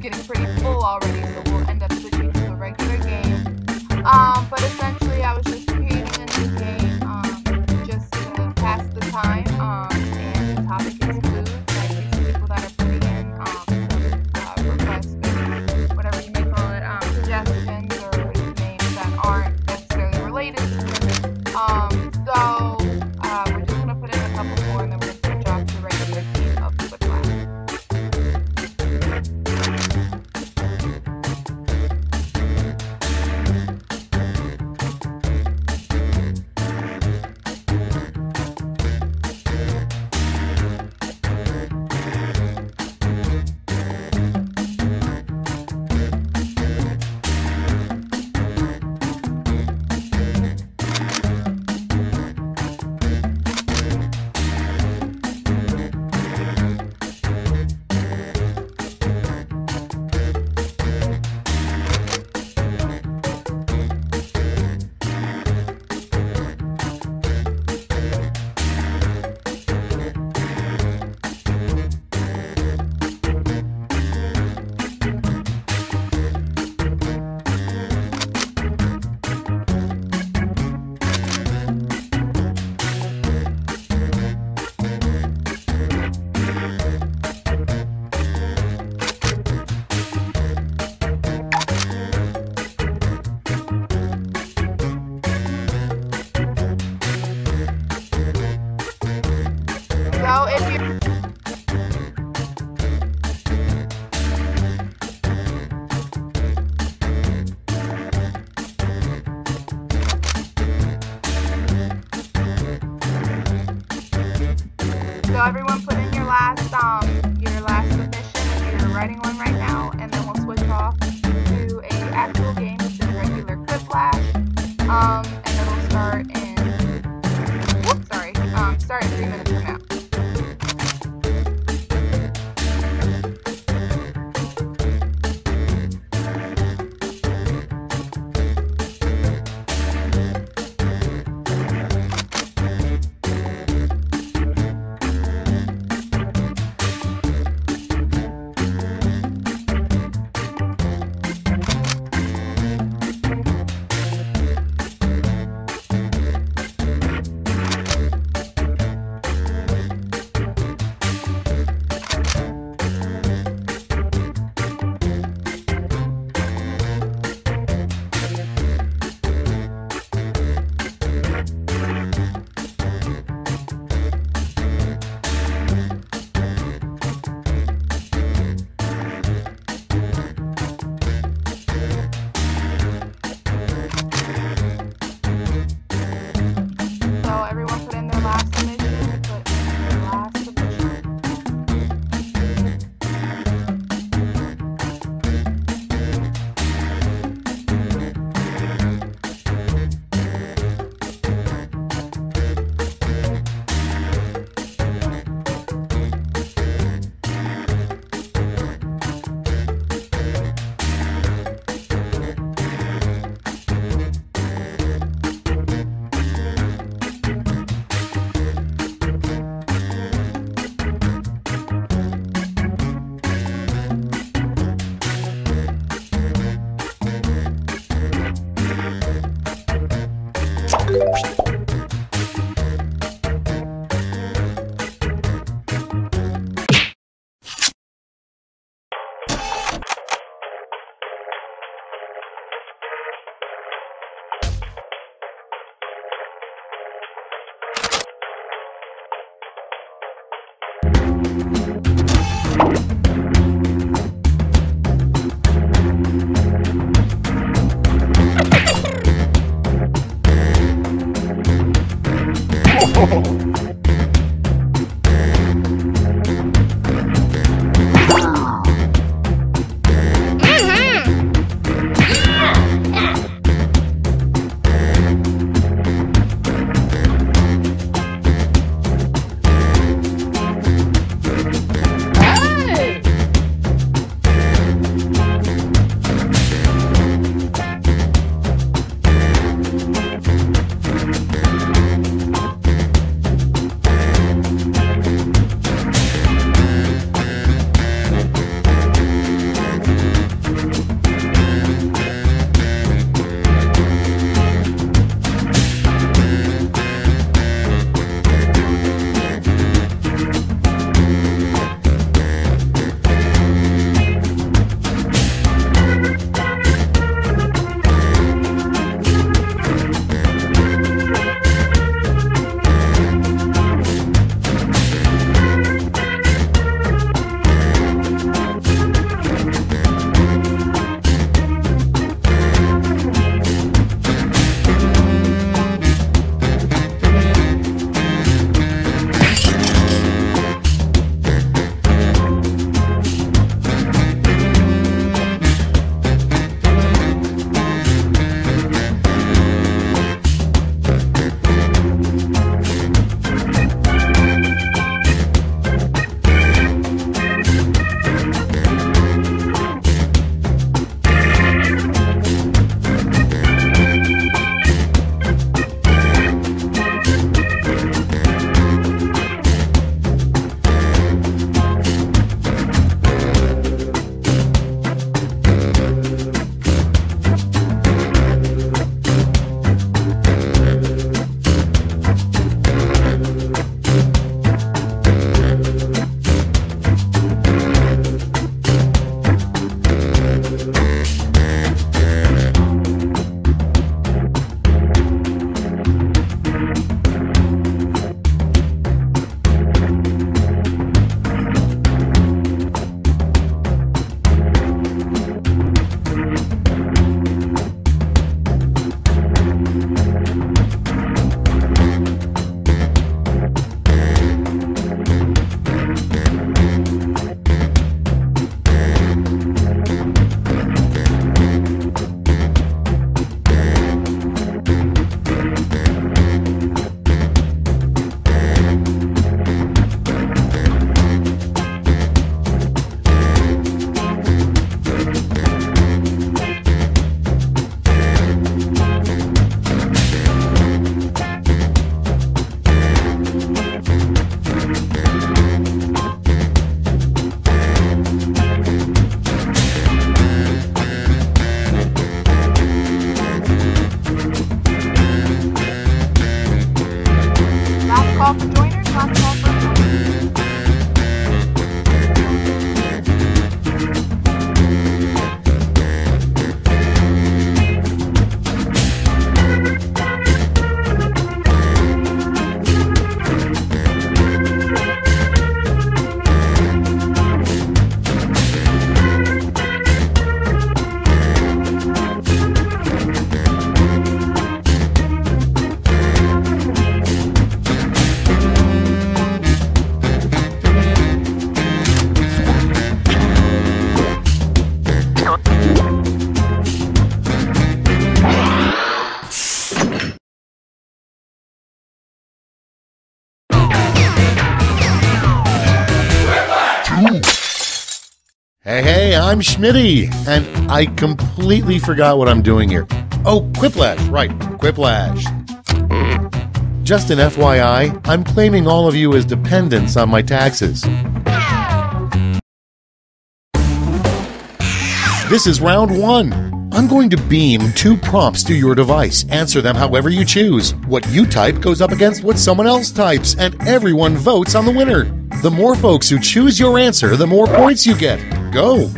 getting pretty full already, so we'll end up switching to the regular game. But essentially I was just creating a new game, just to pass the time, and the topic is food. Like these people that are putting in, requests, or whatever you may call it, suggestions or names that aren't necessarily related to food. So we're just gonna put in a couple more and then we're gonna switch off to the regular game of Quiplash. So if you So everyone put in your last submission if you're writing one right now, and then we'll switch off to a actual game, which is regular Quiplash. And it'll start in 3 minutes from now. I'm Schmitty, and I completely forgot what I'm doing here. Oh, Quiplash, right, Quiplash. Just an FYI, I'm claiming all of you as dependents on my taxes. This is round 1. I'm going to beam 2 prompts to your device. Answer them however you choose. What you type goes up against what someone else types, and everyone votes on the winner. The more folks who choose your answer, the more points you get. Go!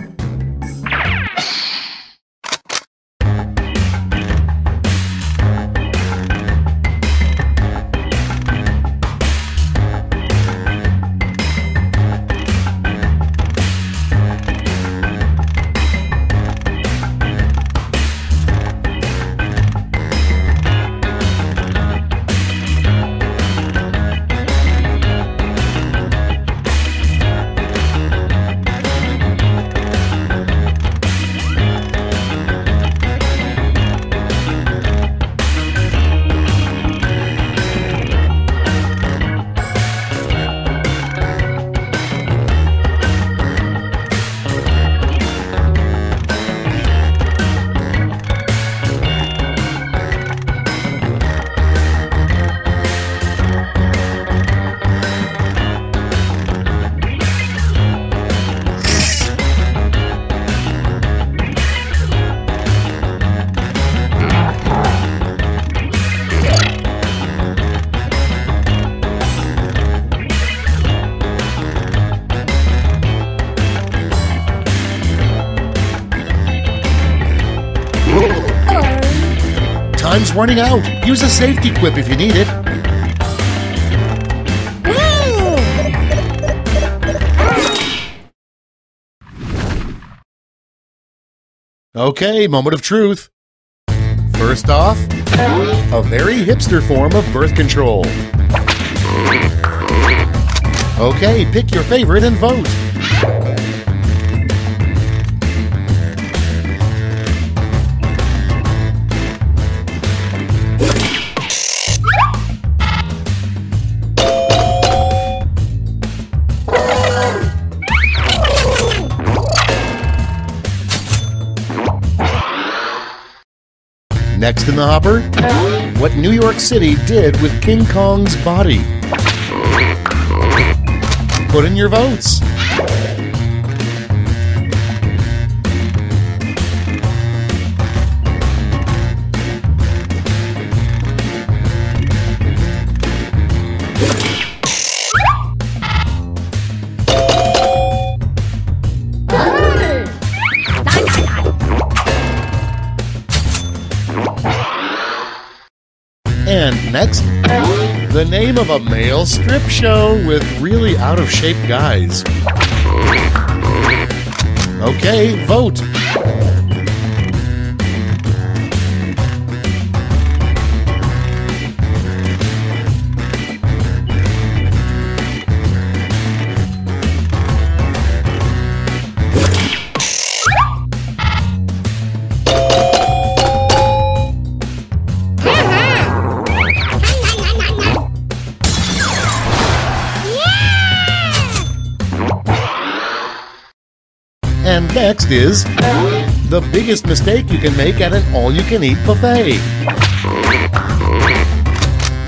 Time's running out. Use a safety quip if you need it. Okay, moment of truth. First off, a very hipster form of birth control. Okay, pick your favorite and vote. Next in the hopper, what New York City did with King Kong's body. Put in your votes. And next, the name of a male strip show with really out-of-shape guys. Okay, vote. And next is the biggest mistake you can make at an all-you-can-eat buffet.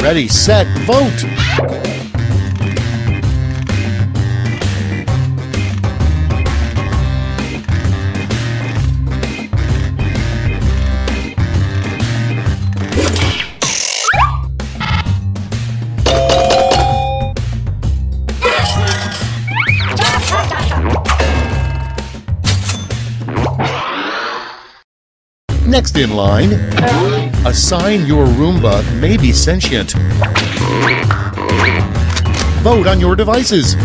Ready, set, vote! Next in line, assign your Roomba may be sentient. Vote on your devices.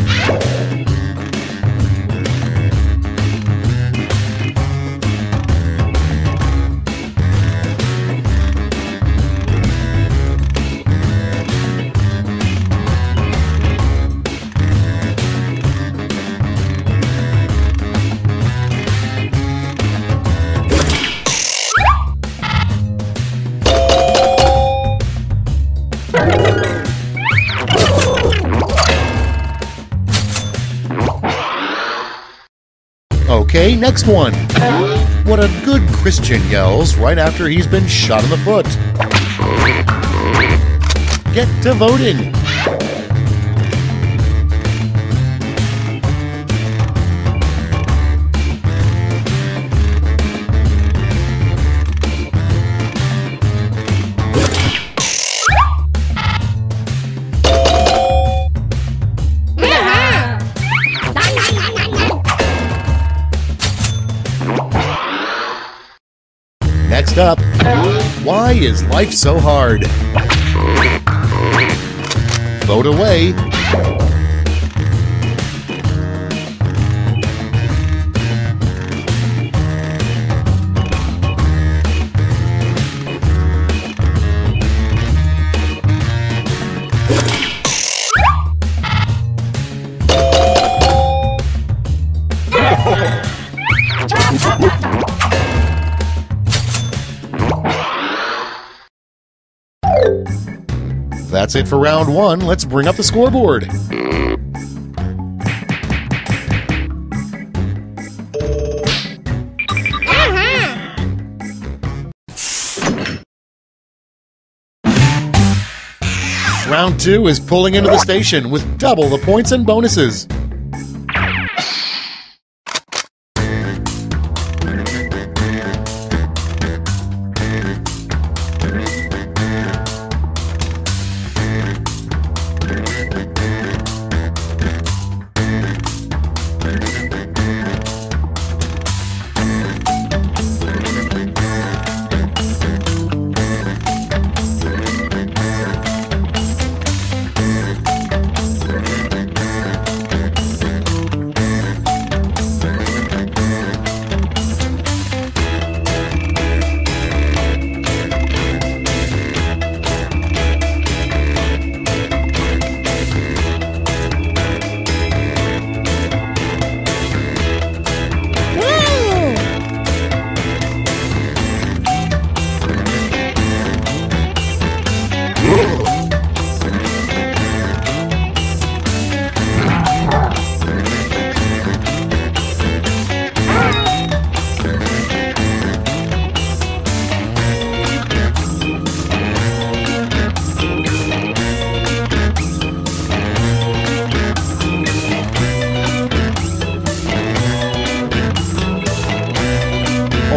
Okay, next one. What a good Christian yells right after he's been shot in the foot. Get to voting. Next up, why is life so hard? Vote away. That's it for round one. Let's bring up the scoreboard. Round two is pulling into the station with double the points and bonuses.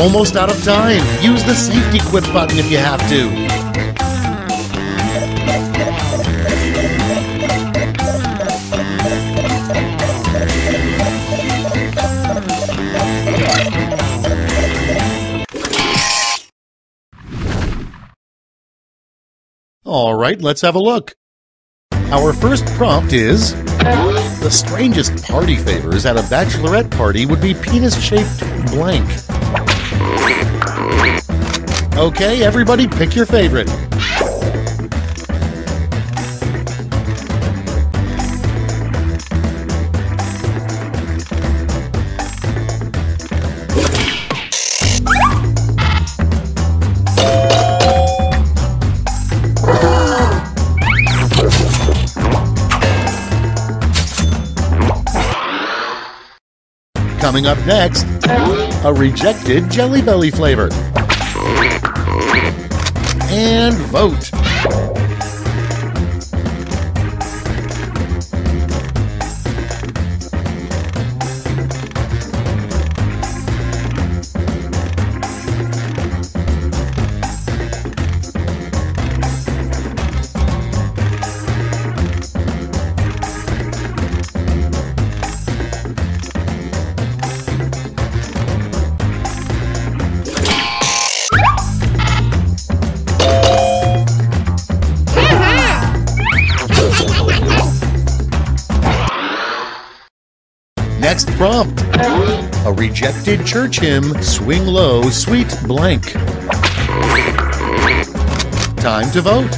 Almost out of time. Use the safety quit button if you have to. All right, let's have a look. Our first prompt is, the strangest party favors at a bachelorette party would be penis-shaped blank. Okay, everybody pick your favorite. Coming up next, a rejected Jelly Belly flavor. And vote. Next prompt, a rejected church hymn, Swing Low, Sweet Blank. Time to vote.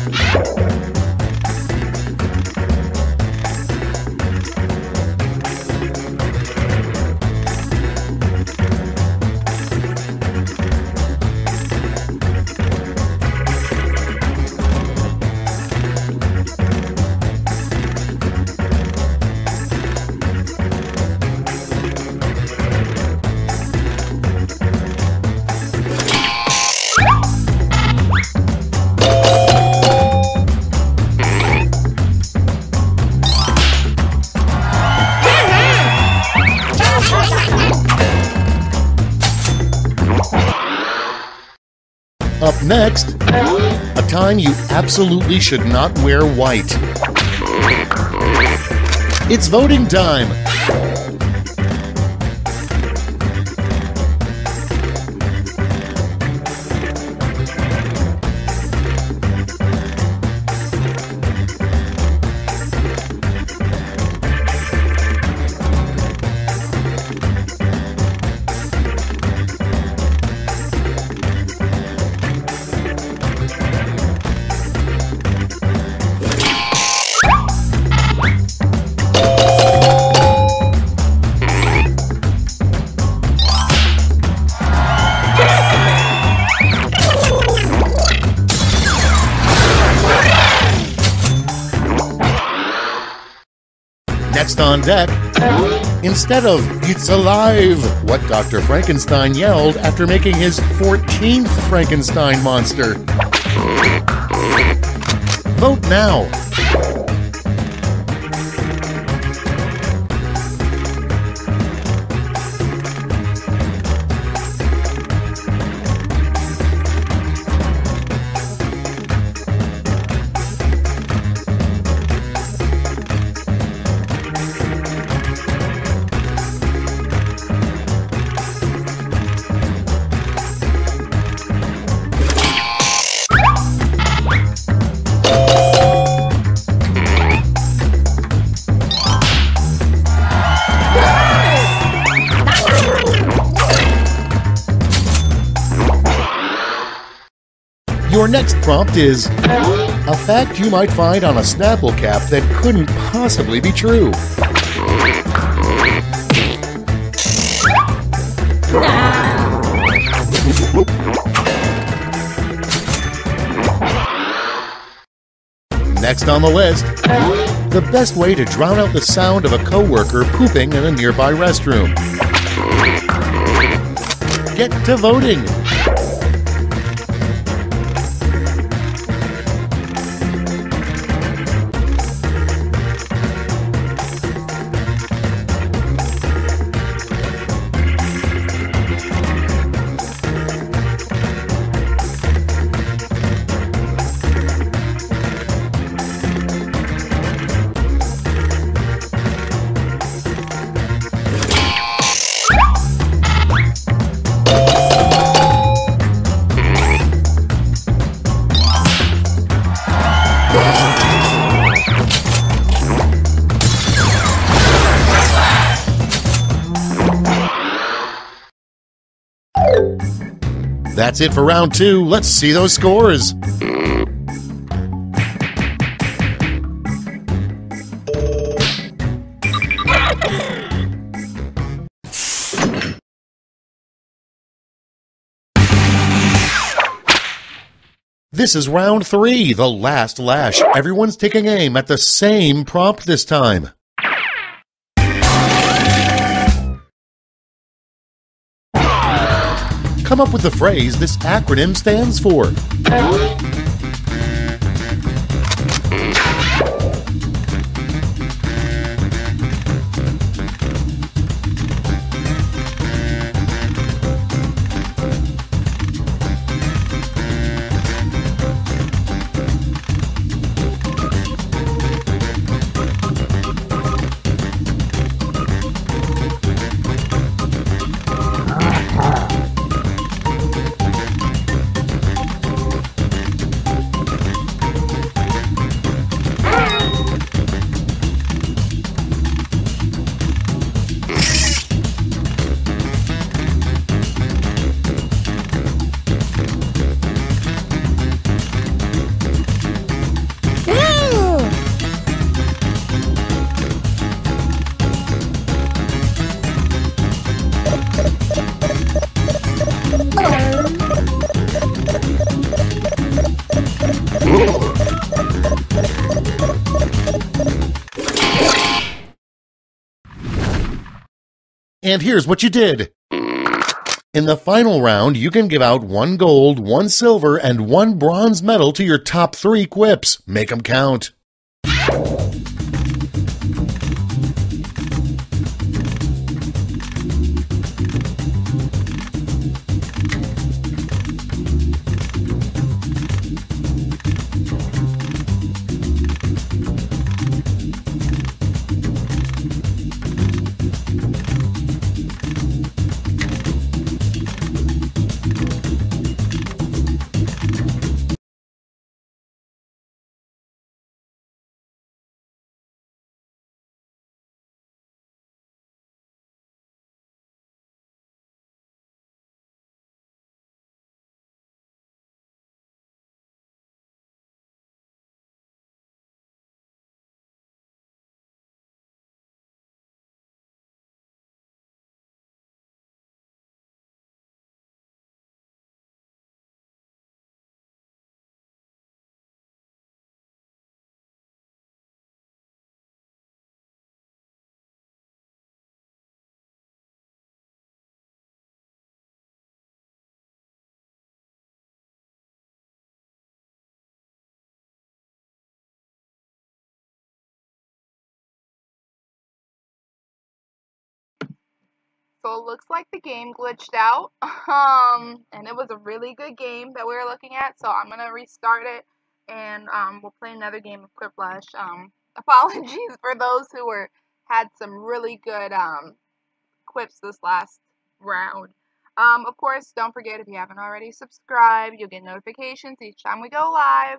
Up next, a time you absolutely should not wear white. It's voting time! Next on deck, instead of "It's alive," what Dr. Frankenstein yelled after making his 14th Frankenstein monster. Vote now! Your next prompt is a fact you might find on a Snapple cap that couldn't possibly be true. Next on the list, the best way to drown out the sound of a coworker pooping in a nearby restroom. Get to voting! That's it for round 2. Let's see those scores. This is round 3, the last lash. Everyone's taking aim at the same prompt this time. Come up with the phrase this acronym stands for. And here's what you did. In the final round, you can give out 1 gold, 1 silver, and 1 bronze medal to your top 3 quips. Make 'em count. So it looks like the game glitched out, and it was a really good game that we were looking at. So I'm gonna restart it, and we'll play another game of Quiplash. Apologies for those who had some really good quips this last round. Of course, don't forget, if you haven't already subscribed, you'll get notifications each time we go live.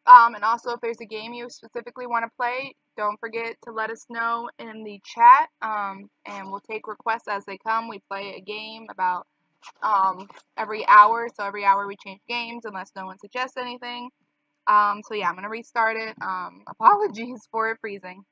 And also, if there's a game you specifically want to play, don't forget to let us know in the chat, and we'll take requests as they come. We play a game about every hour, so every hour we change games unless no one suggests anything. So yeah, I'm going to restart it. Apologies for it freezing.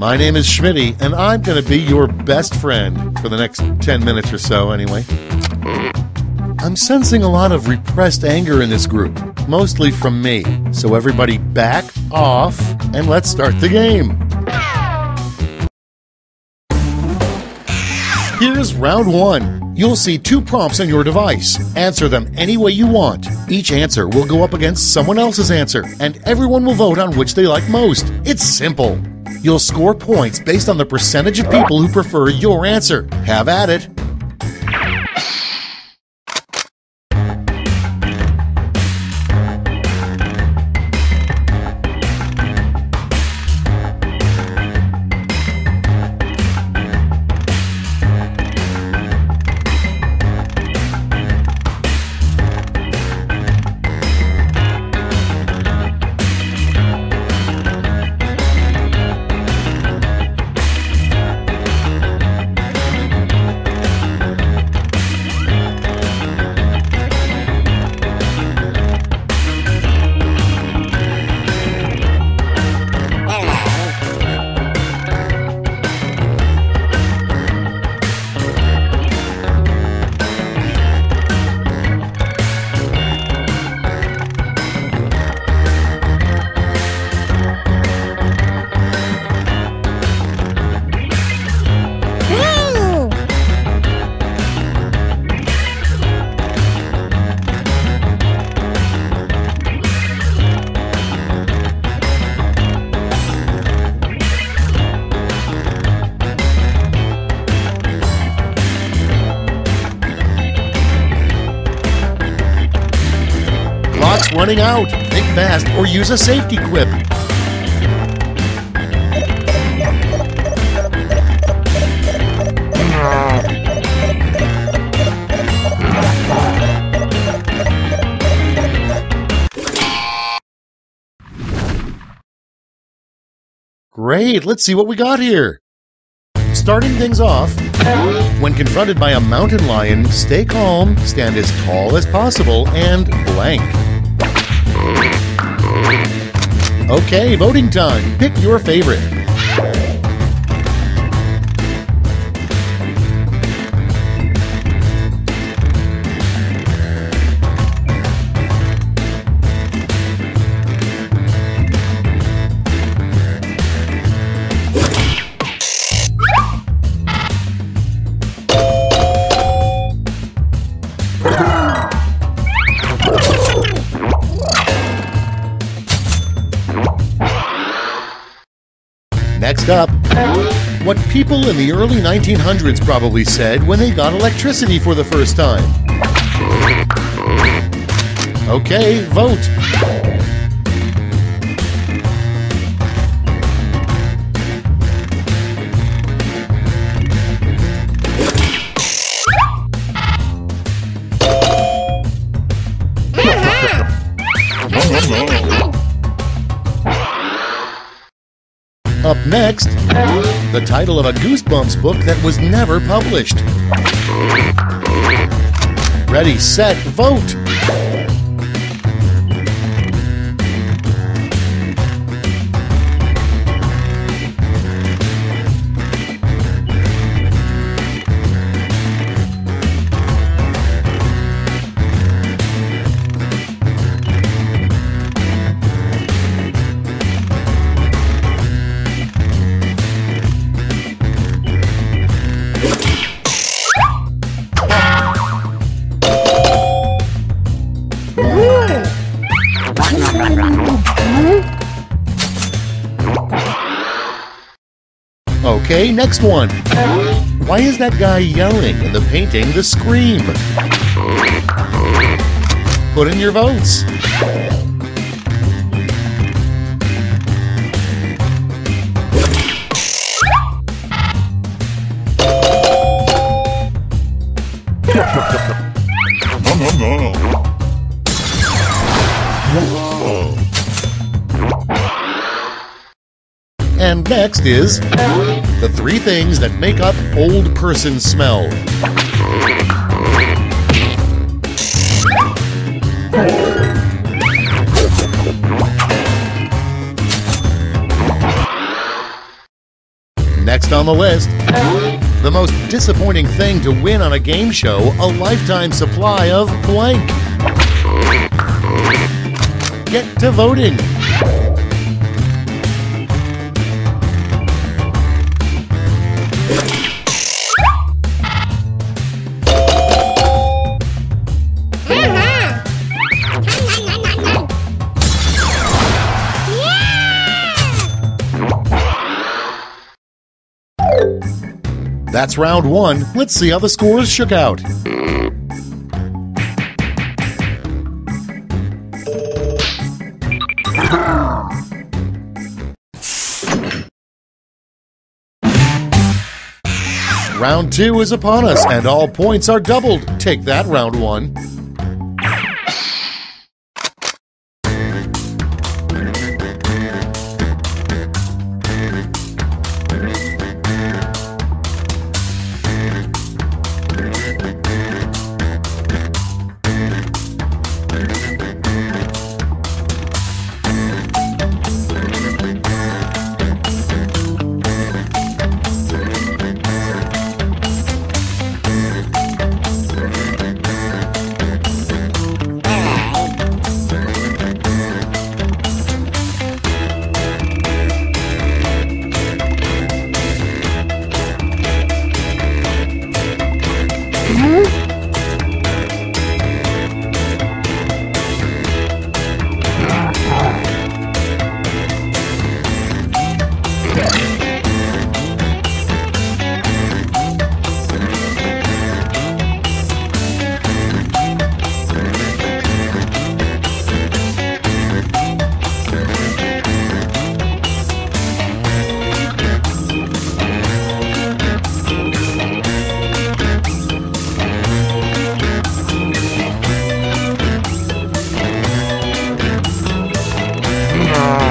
My name is Schmitty, and I'm going to be your best friend for the next 10 minutes or so, anyway. I'm sensing a lot of repressed anger in this group, mostly from me. So everybody back off, and let's start the game. Here's round one. You'll see 2 prompts on your device. Answer them any way you want. Each answer will go up against someone else's answer, and everyone will vote on which they like most. It's simple. You'll score points based on the percentage of people who prefer your answer. Have at it. Clock's running out. Think fast or use a safety quip. Great, let's see what we got here. Starting things off, when confronted by a mountain lion, stay calm, stand as tall as possible, and blank. Okay, voting time. Pick your favorite. Next up, what people in the early 1900s probably said when they got electricity for the first time. Okay, vote. Up next, the title of a Goosebumps book that was never published. Ready, set, vote! Okay, next one. Why is that guy yelling in the painting The Scream? Put in your votes. And next is the 3 things that make up old person smell. Next on the list, the most disappointing thing to win on a game show, a lifetime supply of blank. Get to voting. That's round one. Let's see how the scores shook out. Round two is upon us, and all points are doubled. Take that, round one.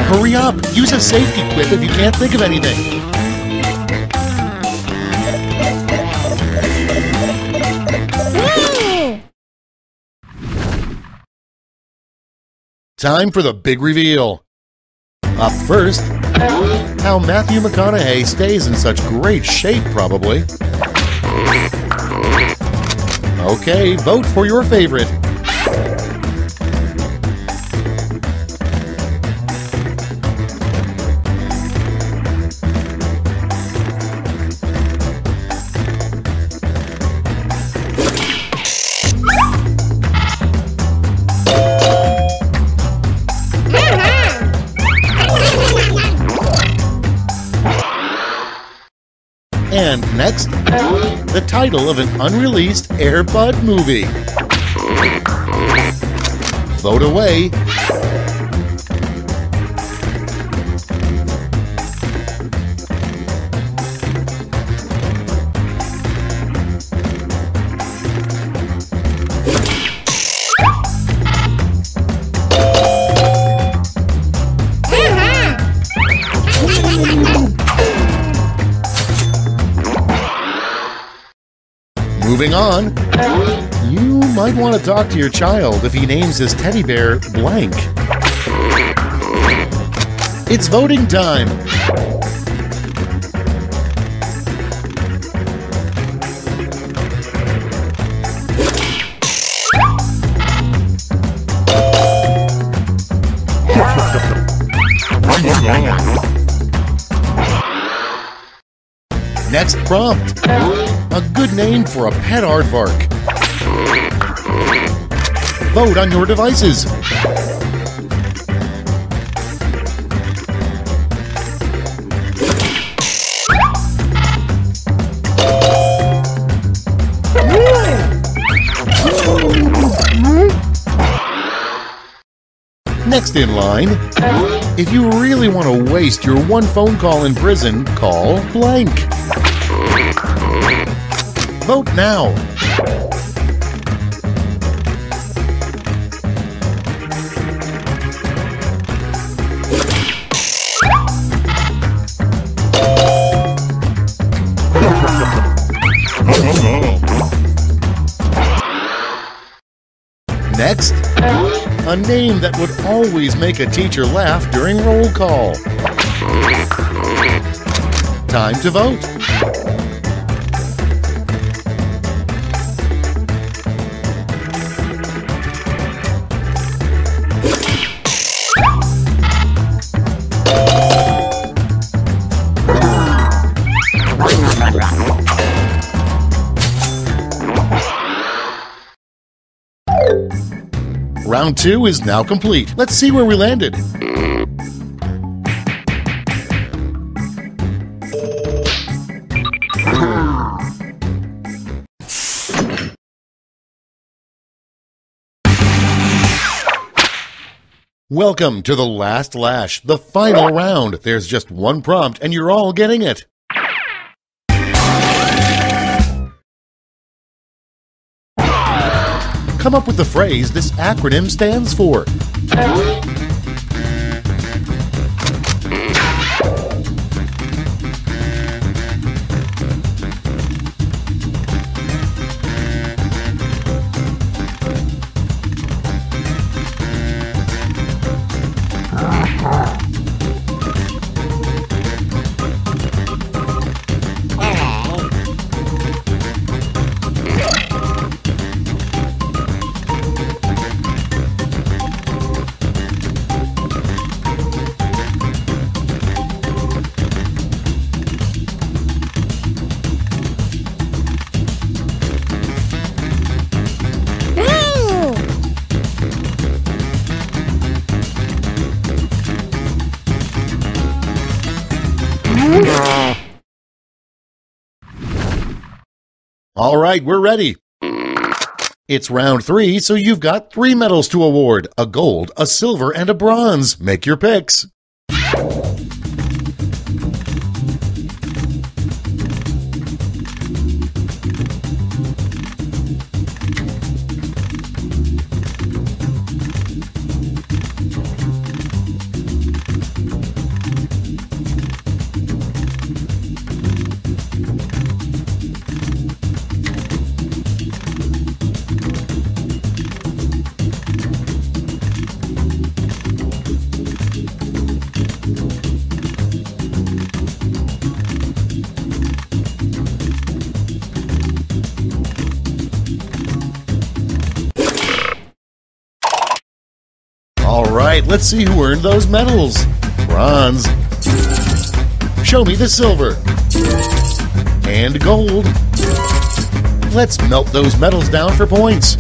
Hurry up! Use a safety quip if you can't think of anything. Time for the big reveal. Up first, how Matthew McConaughey stays in such great shape, probably. Okay, vote for your favorite. And next, the title of an unreleased Air Bud movie. Vote away. Moving on, you might want to talk to your child if he names his teddy bear blank. It's voting time. Next prompt. A good name for a pet aardvark. Vote on your devices. Next in line, if you really want to waste your one phone call in prison, call blank. Vote now. Next, a name that would always make a teacher laugh during roll call. Time to vote. Round 2 is now complete. Let's see where we landed. Welcome to the last lash, the final round. There's just one prompt and you're all getting it. Come up with the phrase this acronym stands for. All right, we're ready. It's round 3, so you've got 3 medals to award: a gold, a silver, and a bronze. Make your picks. All right, let's see who earned those medals. Bronze. Show me the silver. And gold. Let's melt those medals down for points.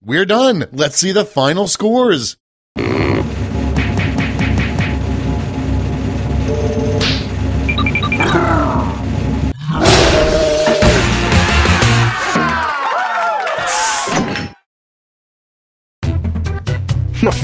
We're done. Let's see the final scores. No.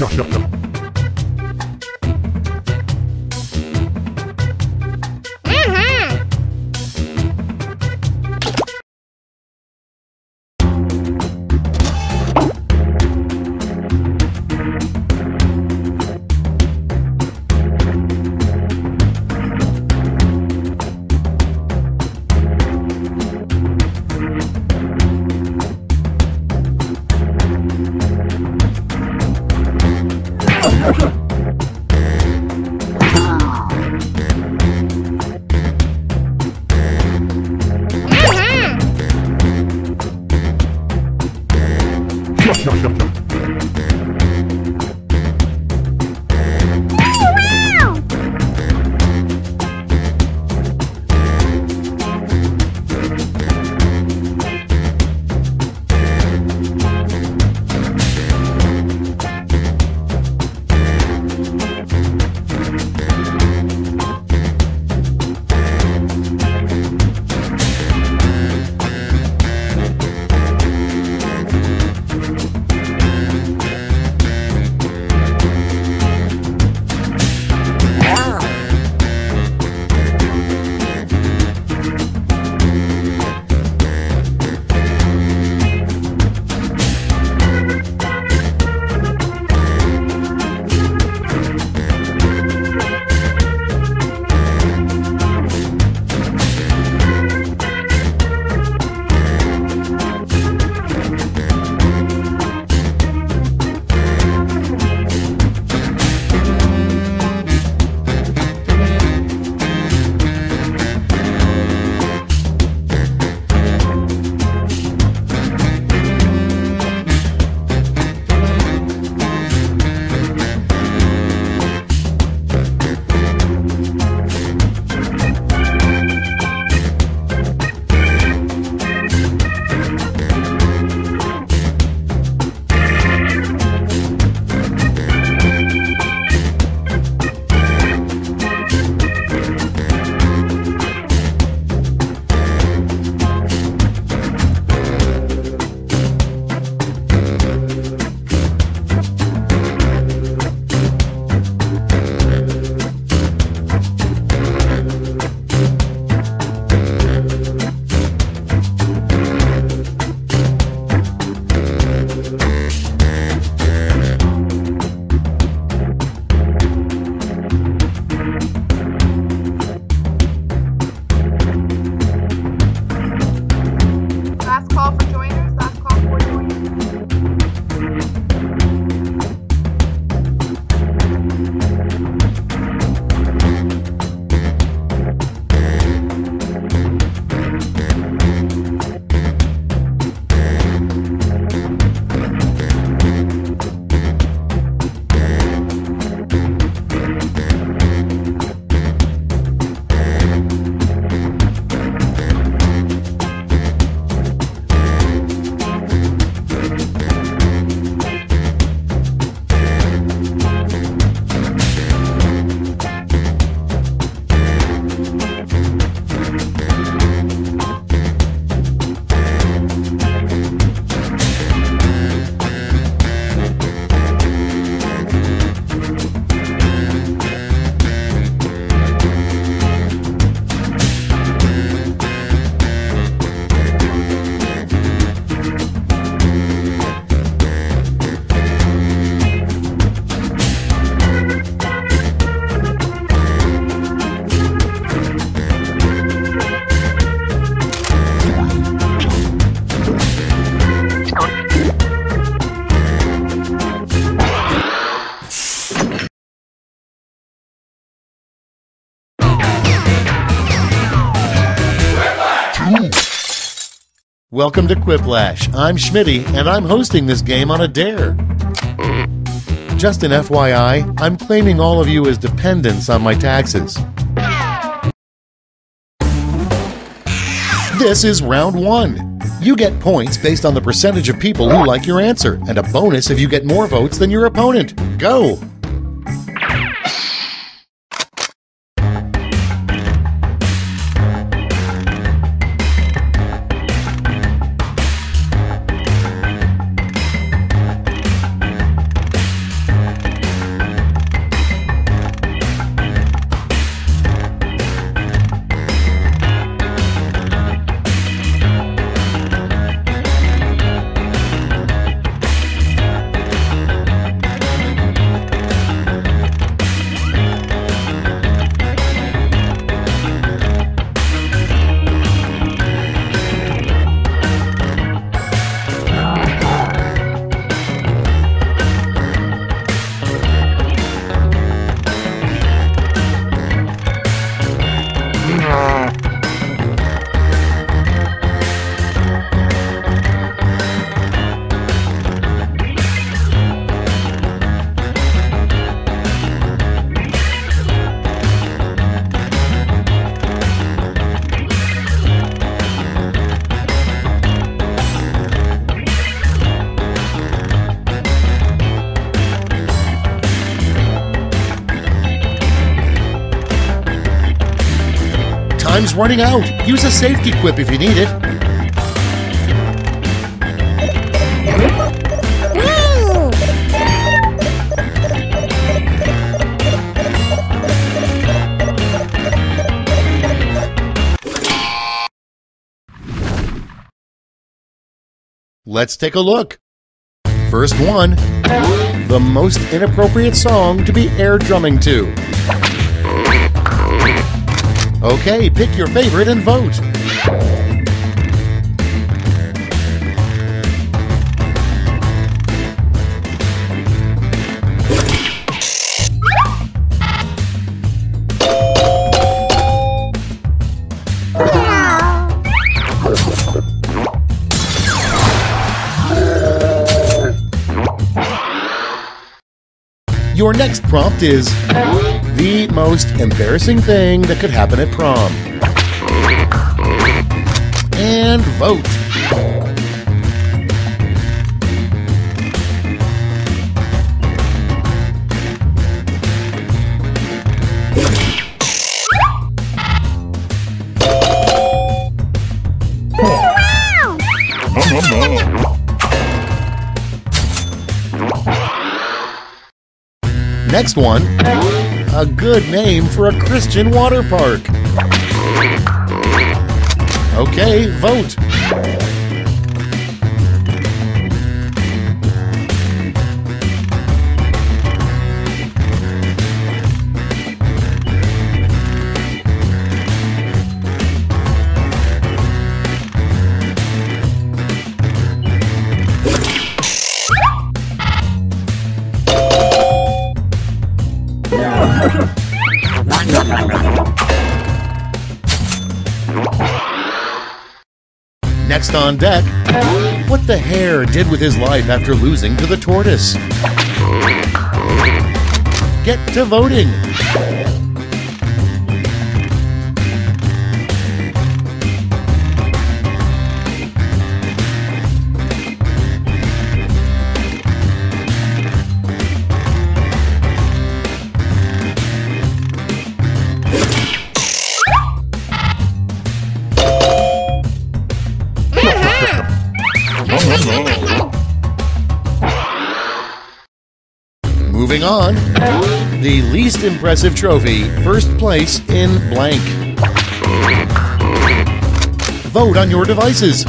Welcome to Quiplash. I'm Schmitty, and I'm hosting this game on a dare. Just an FYI, I'm claiming all of you as dependents on my taxes. This is round 1. You get points based on the percentage of people who like your answer, and a bonus if you get more votes than your opponent. Go! Time's running out. Use a safety quip if you need it. Let's take a look. First one, the most inappropriate song to be air drumming to. Okay, pick your favorite and vote. Your next prompt is the most embarrassing thing that could happen at prom. And vote. Next one, a good name for a Christian water park. Okay, vote. Next on deck, what the hare did with his life after losing to the tortoise. Get to voting. Moving on, the least impressive trophy, first place in blank. Vote on your devices.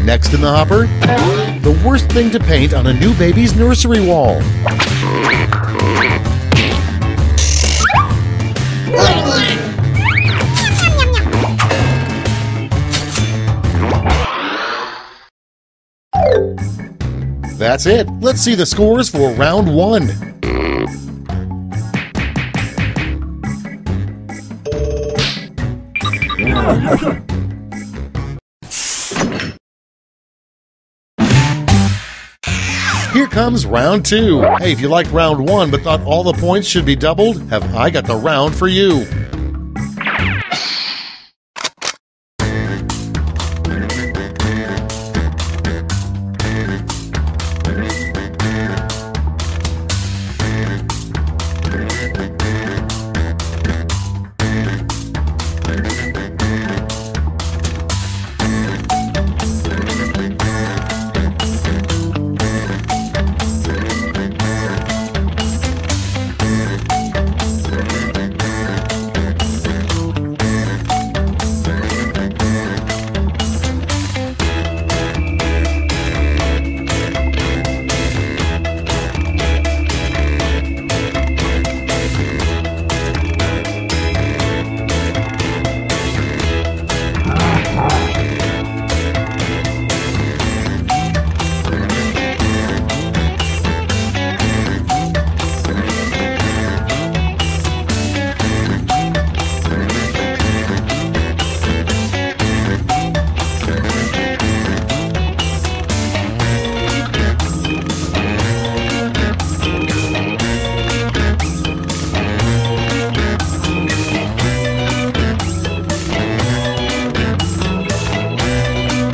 Next in the hopper, the worst thing to paint on a new baby's nursery wall. That's it. Let's see the scores for round 1. Here comes round 2. Hey, if you liked round 1 but thought all the points should be doubled, have I got the round for you.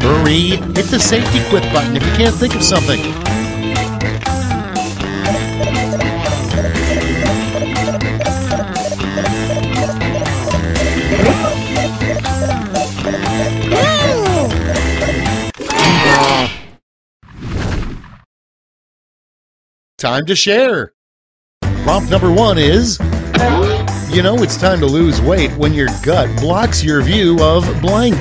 Hurry! Hit the safety quit button if you can't think of something. Time to share. Prompt number 1 is, you know it's time to lose weight when your gut blocks your view of blank.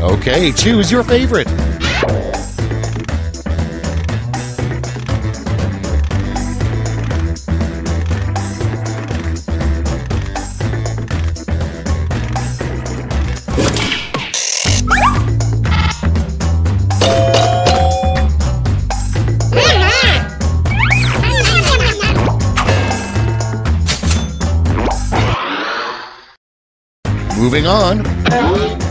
Okay, choose your favorite. Moving on,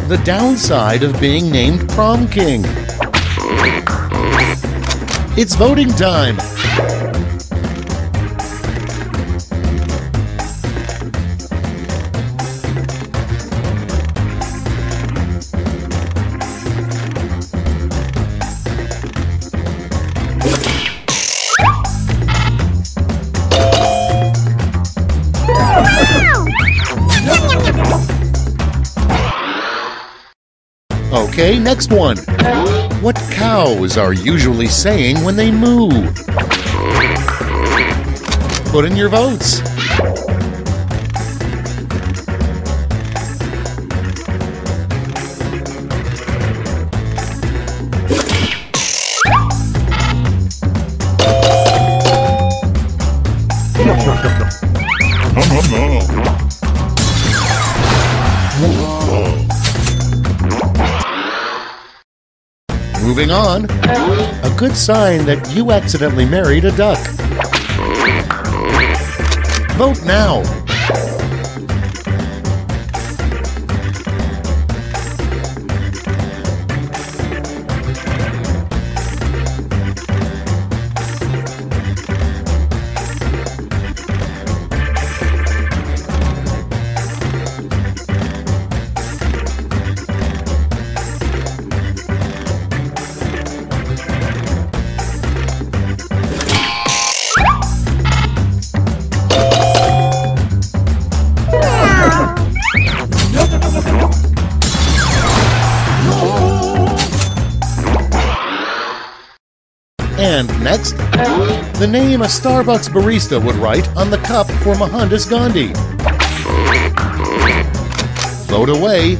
the downside of being named Prom King. It's voting time. Okay, next one. What cows are usually saying when they moo? Put in your votes. Moving on, a good sign that you accidentally married a duck. Vote now. And next, the name a Starbucks barista would write on the cup for Mohandas Gandhi. Vote away.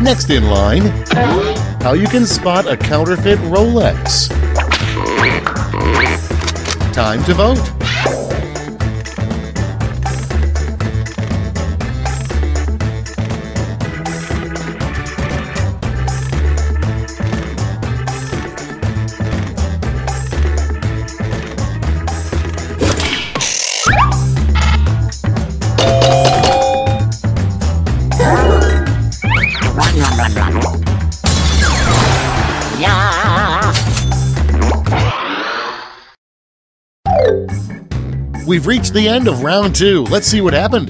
Next in line, how you can spot a counterfeit Rolex. Time to vote. We've reached the end of round 2. Let's see what happened.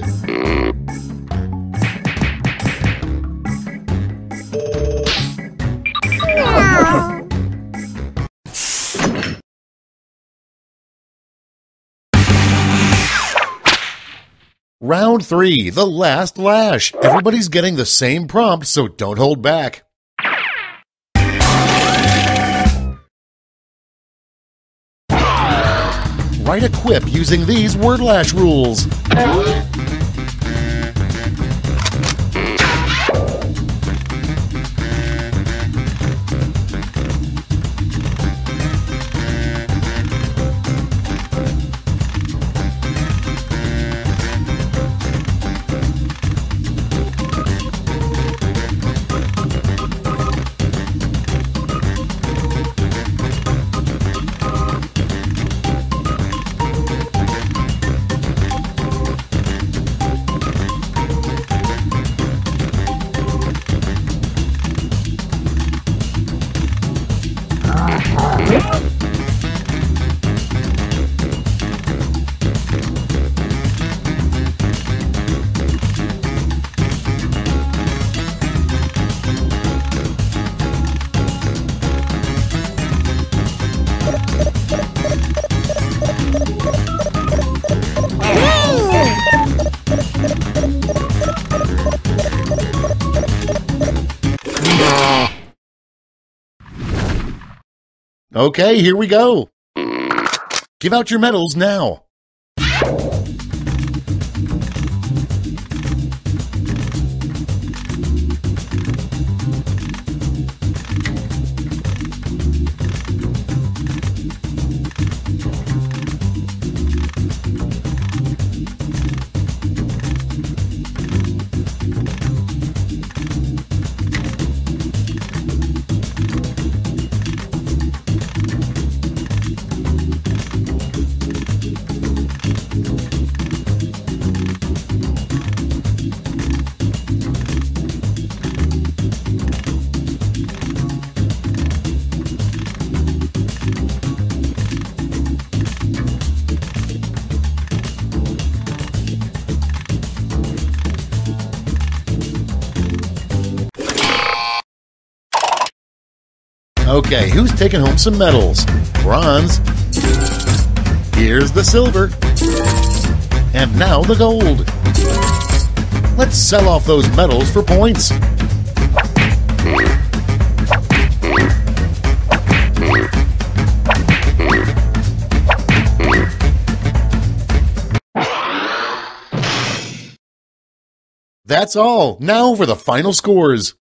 Round 3, the last lash. Everybody's getting the same prompt, so don't hold back. Write a quip using these word lash rules. Okay, here we go. Give out your medals now. Okay, who's taking home some medals? Bronze. Here's the silver. And now the gold. Let's sell off those medals for points. That's all. Now for the final scores.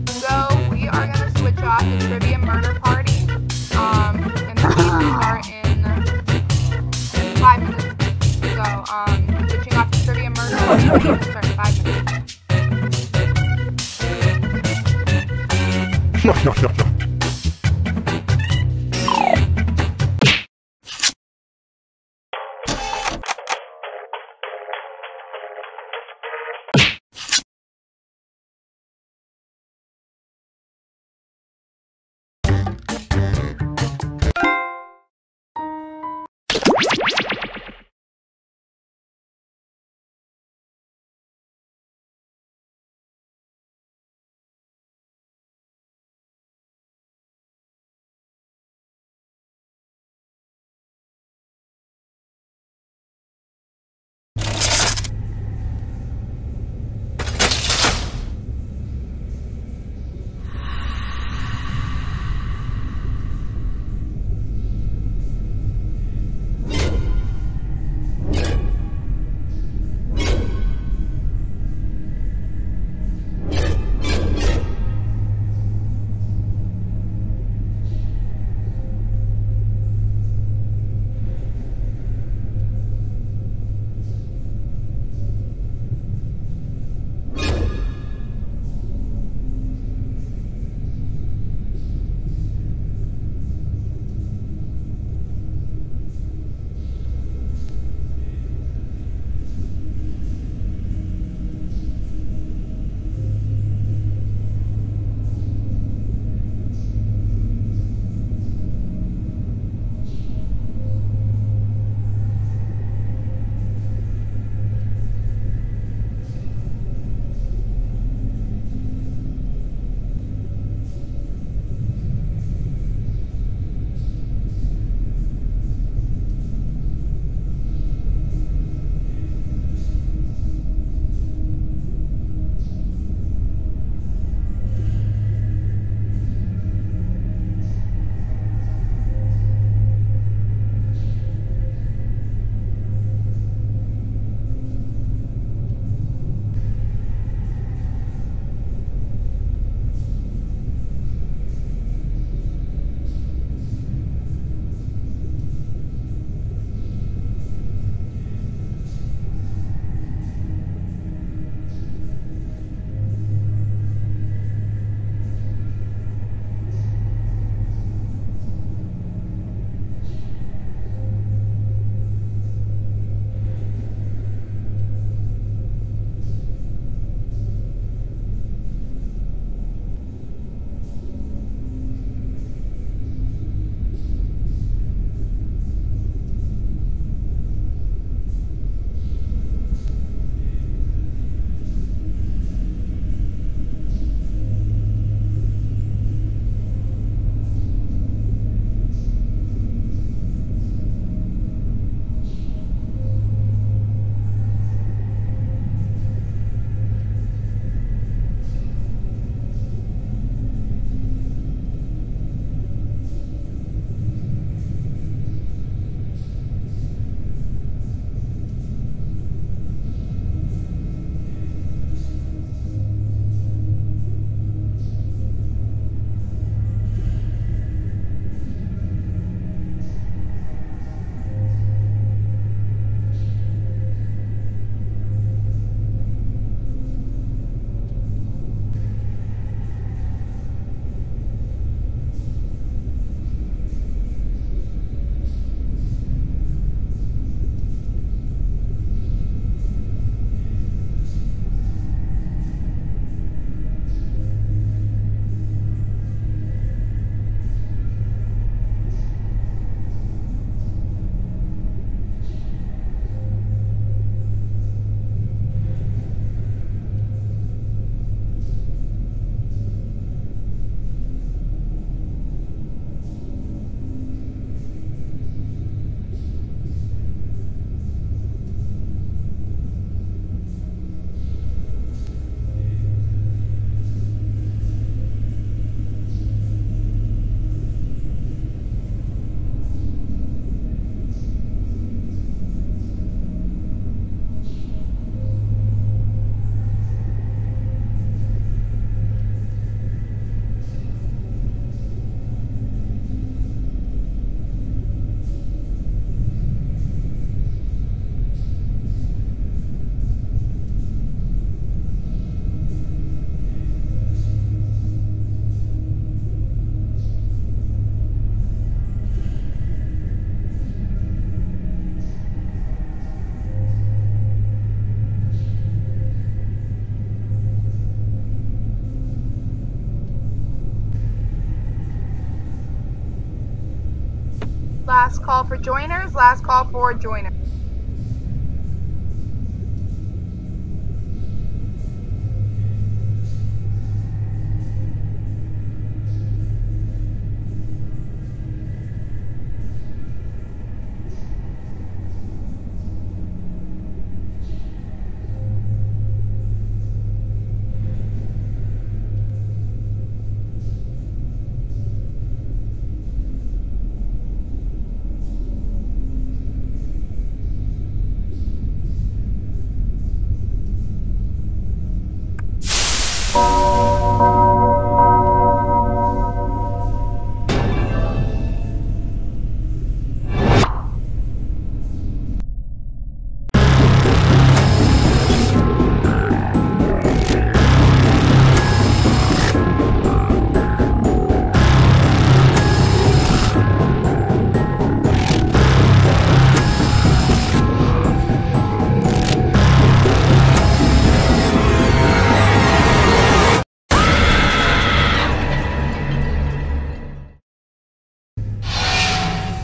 So we are going to switch off the Trivia Murder Party, and the game will start in 5 minutes. So switching off the Trivia Murder Party, the game will start in 5 minutes. last call for joiners. Last call for joiners.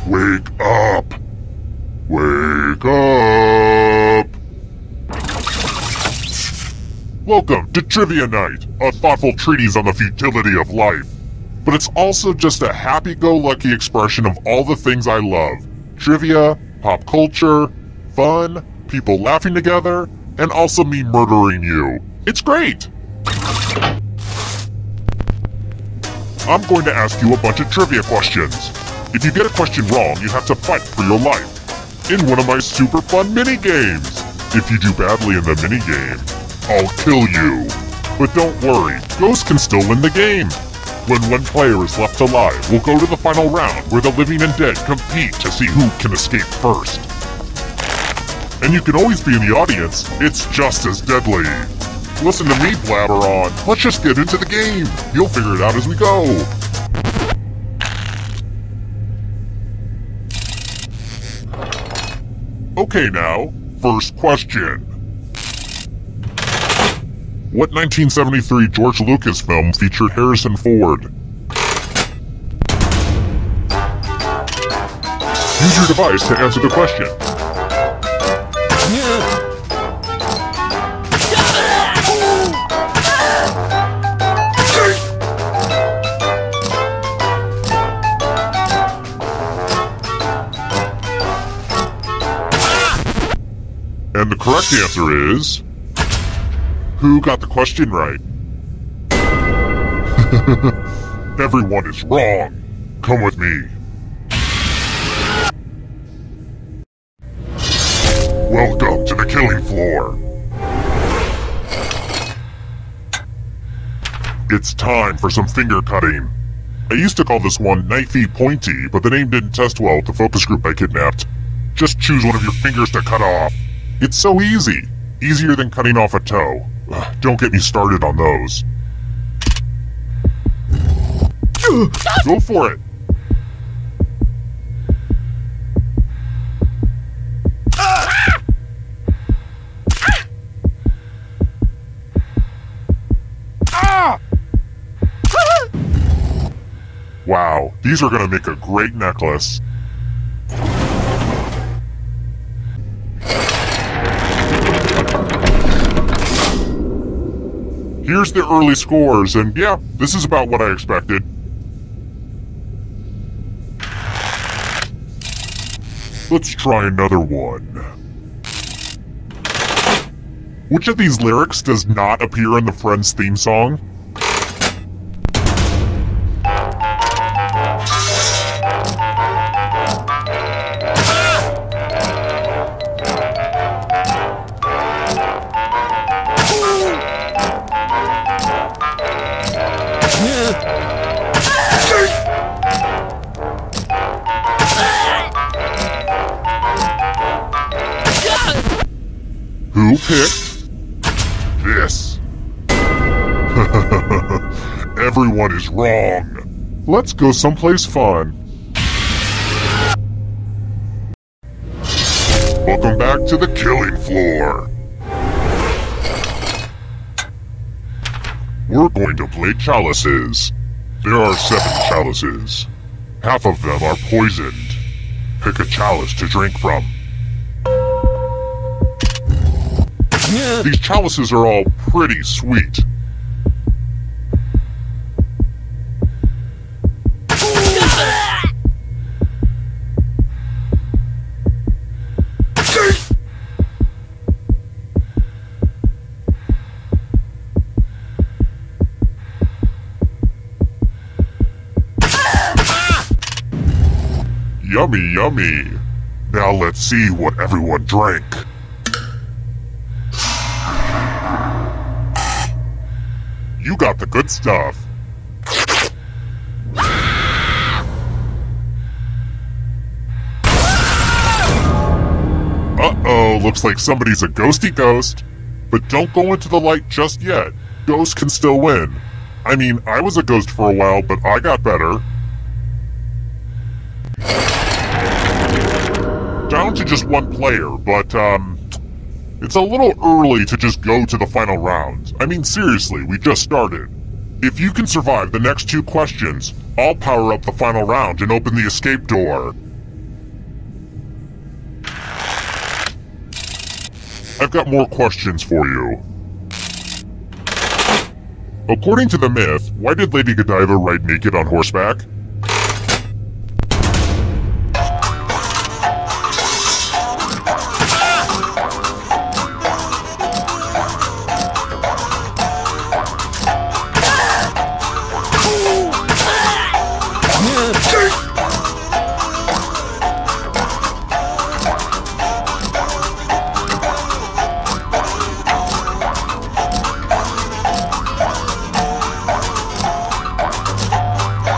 Wake up! Wake up! Welcome to Trivia Night, a thoughtful treatise on the futility of life. But it's also just a happy-go-lucky expression of all the things I love. Trivia, pop culture, fun, people laughing together, and also me murdering you. It's great! I'm going to ask you a bunch of trivia questions. If you get a question wrong, you have to fight for your life in one of my super fun mini-games. If you do badly in the mini-game, I'll kill you. But don't worry, ghosts can still win the game. When one player is left alive, we'll go to the final round where the living and dead compete to see who can escape first. And you can always be in the audience, it's just as deadly. Listen to me blabber on, let's just get into the game. You'll figure it out as we go. Okay now, first question. What 1973 George Lucas film featured Harrison Ford? Use your device to answer the question. And the correct answer is... Who got the question right? Everyone is wrong. Come with me. Welcome to the killing floor. It's time for some finger cutting. I used to call this one Knifey Pointy, but the name didn't test well with the focus group I kidnapped. Just choose one of your fingers to cut off. It's so easy. Easier than cutting off a toe. Don't get me started on those. Go for it! Wow, these are gonna make a great necklace. Here's the early scores, and yeah, this is about what I expected. Let's try another one. Which of these lyrics does not appear in the Friends theme song? Who picked this? Everyone is wrong. Let's go someplace fun. Welcome back to the killing floor. We're going to play chalices. There are 7 chalices. Half of them are poisoned. pick a chalice to drink from. These chalices are all pretty sweet. Yummy, yummy. Now let's see what everyone drank. You got the good stuff. Uh-oh, looks like somebody's a ghosty ghost. But don't go into the light just yet. Ghosts can still win. I mean, I was a ghost for a while, but I got better. Down to just one player, but, it's a little early to just go to the final round. I mean, seriously, we just started. If you can survive the next 2 questions, I'll power up the final round and open the escape door. I've got more questions for you. According to the myth, why did Lady Godiva ride naked on horseback?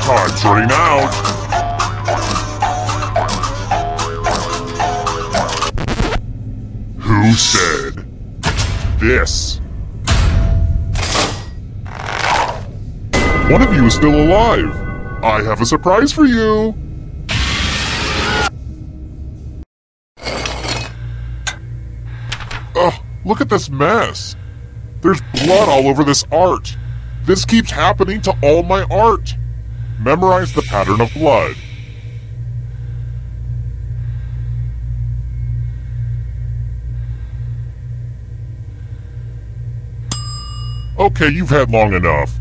Time's running out. Who said this? One of you is still alive. I have a surprise for you. Ugh, look at this mess. There's blood all over this art. This keeps happening to all my art. Memorize the pattern of blood. Okay, you've had long enough.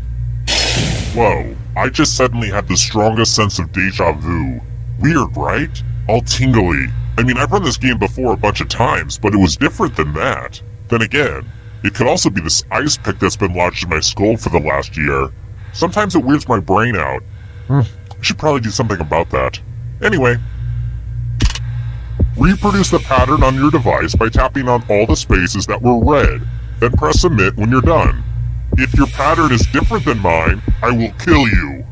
Whoa, I just suddenly had the strongest sense of deja vu. Weird, right? All tingly. I mean, I've run this game before a bunch of times, but it was different than that. Then again, it could also be this ice pick that's been lodged in my skull for the last year. Sometimes it weirds my brain out. I should probably do something about that. Anyway. Reproduce the pattern on your device by tapping on all the spaces that were red, then press submit when you're done. If your pattern is different than mine, I will kill you.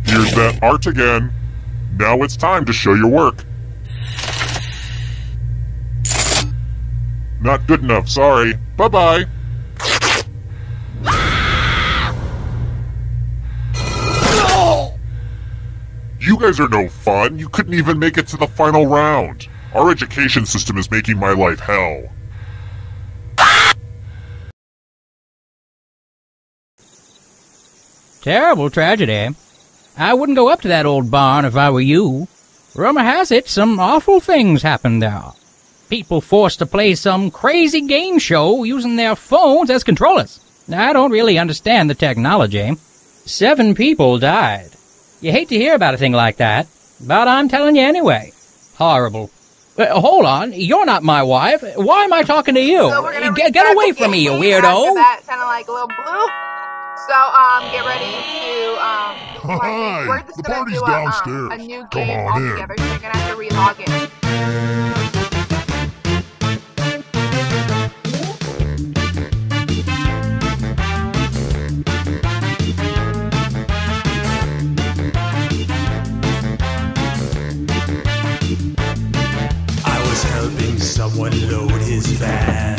Here's that art again. Now it's time to show your work. Not good enough, sorry. Bye-bye. You guys are no fun. You couldn't even make it to the final round. Our education system is making my life hell. Terrible tragedy. I wouldn't go up to that old barn if I were you. Rumor has it some awful things happened there. People forced to play some crazy game show using their phones as controllers. I don't really understand the technology. 7 people died. You hate to hear about a thing like that, but I'm telling you anyway. Horrible. Hold on, you're not my wife. Why am I talking to you? So Get away from me, you weirdo! After that, kind of like a little blue. So, get ready to, Hi, we're just the gonna party's do downstairs. a new Come game on in. altogether, so you're gonna have to relog in. I was helping someone load his van.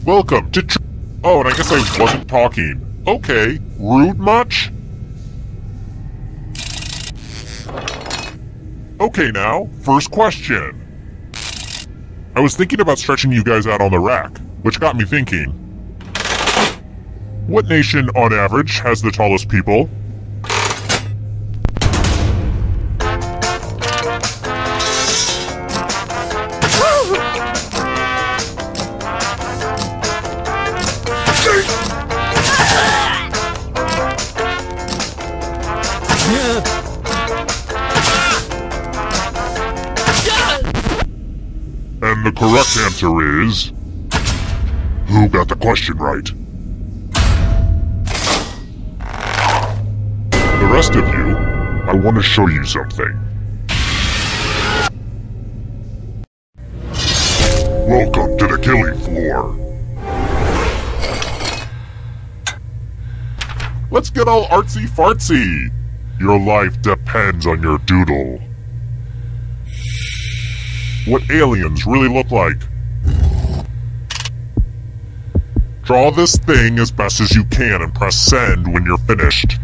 Welcome to Oh, and I guess I wasn't talking. Okay, rude much? Okay now, first question. I was thinking about stretching you guys out on the rack, which got me thinking. What nation, on average, has the tallest people? And the correct answer is... Who got the question right? The rest of you, I want to show you something. Welcome to the killing floor. Let's get all artsy-fartsy. Your life depends on your doodle. What aliens really look like. Draw this thing as best as you can and press send when you're finished.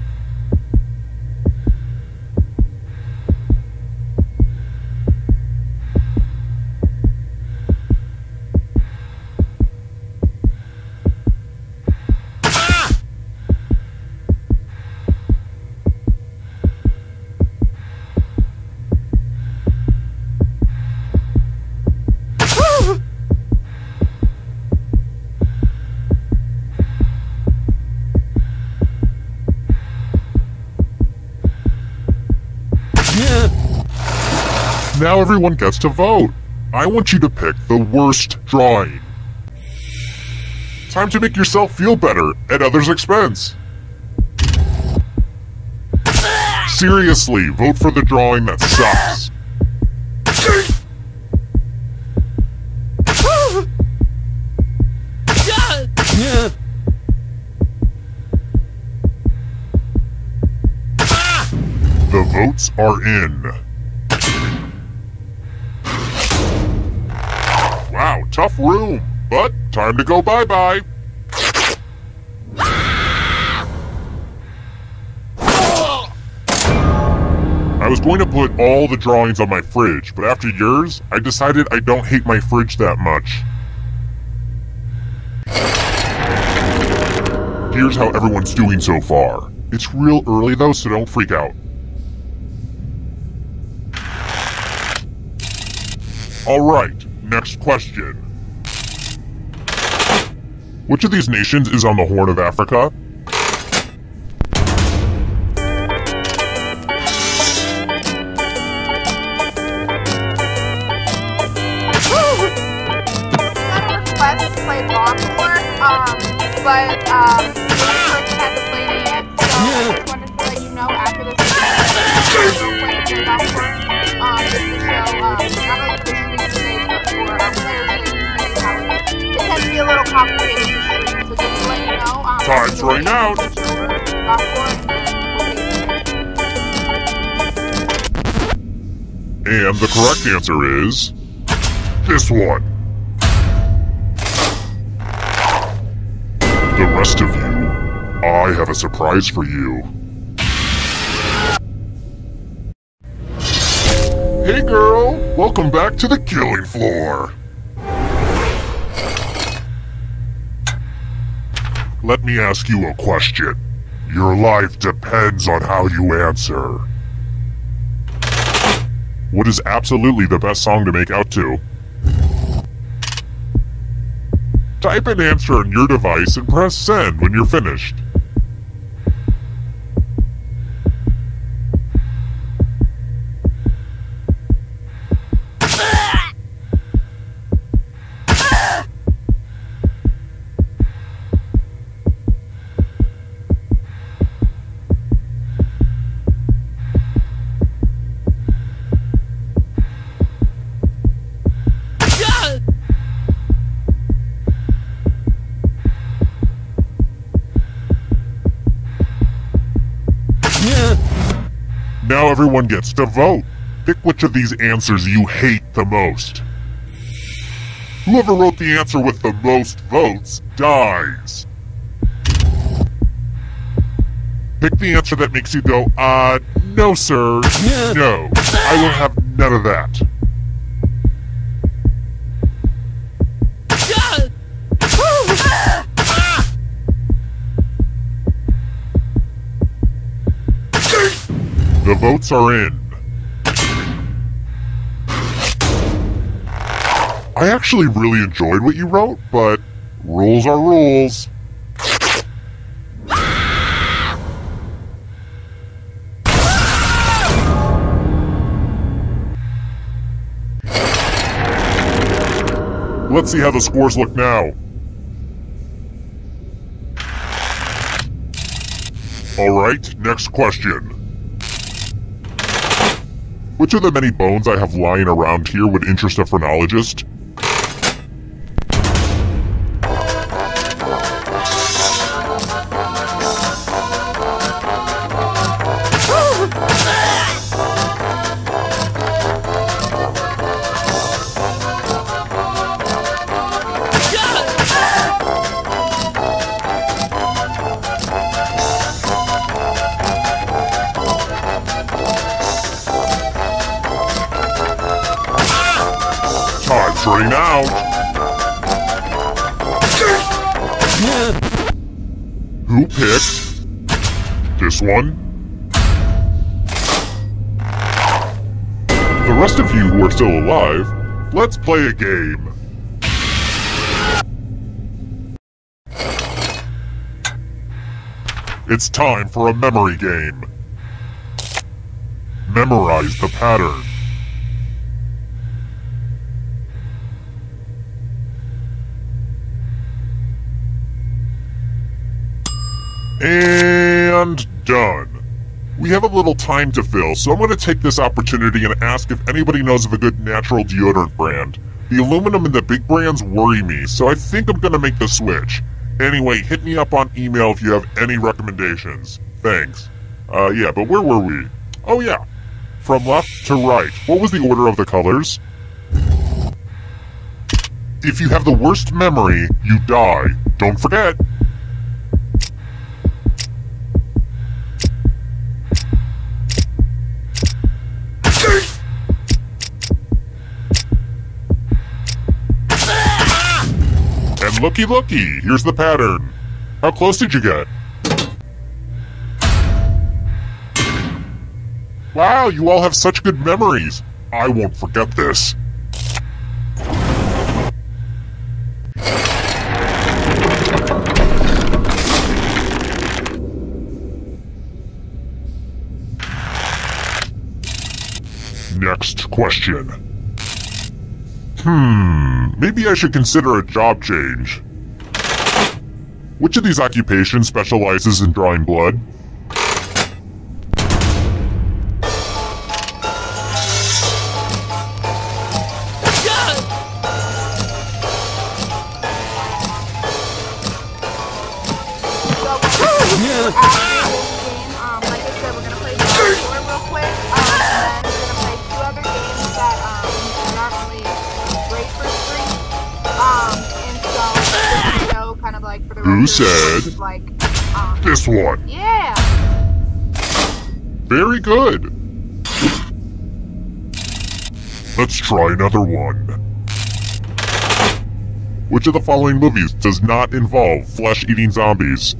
Now everyone gets to vote. I want you to pick the worst drawing. Time to make yourself feel better at others' expense. Seriously, vote for the drawing that sucks. The votes are in. Wow, tough room, but time to go bye-bye. I was going to put all the drawings on my fridge, but after yours, I decided I don't hate my fridge that much. Here's how everyone's doing so far. It's real early though, so don't freak out. Alright, next question. Which of these nations is on the Horn of Africa? But person hasn't played it yet, so I just wanted to let you know after this we'll play here at just to show not only the stream today, but for our players today, how it tends to be a little complicated to stream, so just to let you know. Time's running out! And the correct answer is... this one. The rest of you, I have a surprise for you. Hey girl, welcome back to the killing floor. Let me ask you a question. Your life depends on how you answer. What is absolutely the best song to make out to? Type an answer on your device and press send when you're finished. Now everyone gets to vote. Pick which of these answers you hate the most. Whoever wrote the answer with the most votes dies. Pick the answer that makes you go, no sir, no. I will have none of that. The votes are in. I actually really enjoyed what you wrote, but rules are rules. Let's see how the scores look now. Alright, next question. Which of the many bones I have lying around here would interest a phrenologist? Time's running out. Who picked this one? The rest of you who are still alive, let's play a game. It's time for a memory game. Memorize the pattern. And done. We have a little time to fill, so I'm going to take this opportunity and ask if anybody knows of a good natural deodorant brand. The aluminum and the big brands worry me, so I think I'm going to make the switch. Anyway, hit me up on email if you have any recommendations. Thanks. Yeah, but where were we? Oh yeah. From left to right. What was the order of the colors? If you have the worst memory, you die. Don't forget. And looky, here's the pattern. How close did you get? Wow, you all have such good memories. I won't forget this. Next question. Maybe I should consider a job change. Which of these occupations specializes in drawing blood? Like I said, we're gonna play the score real quick, and then we're gonna play two other games that aren't really great for stream. And so this video kind of like for the Who record, said like this one? yeah. Very good. Let's try another one. Which of the following movies does not involve flesh-eating zombies?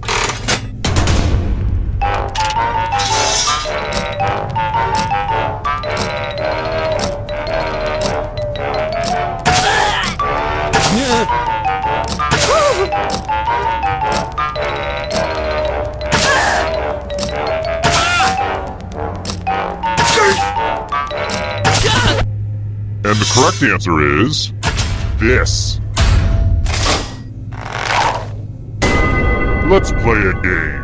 And the correct answer is this. Let's play a game.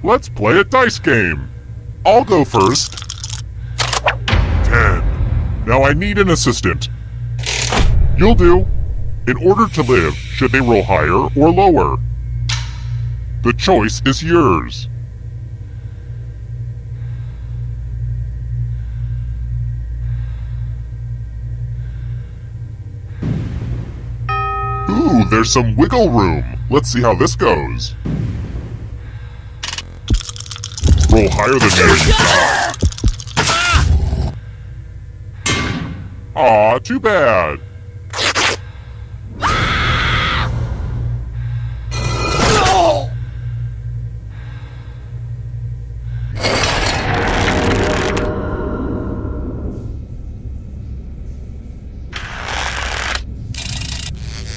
Let's play a dice game. I'll go first. 10. Now I need an assistant. You'll do. In order to live, should they roll higher or lower? The choice is yours. there's some wiggle room. Let's see how this goes. Roll higher than me or you die. Aw, too bad.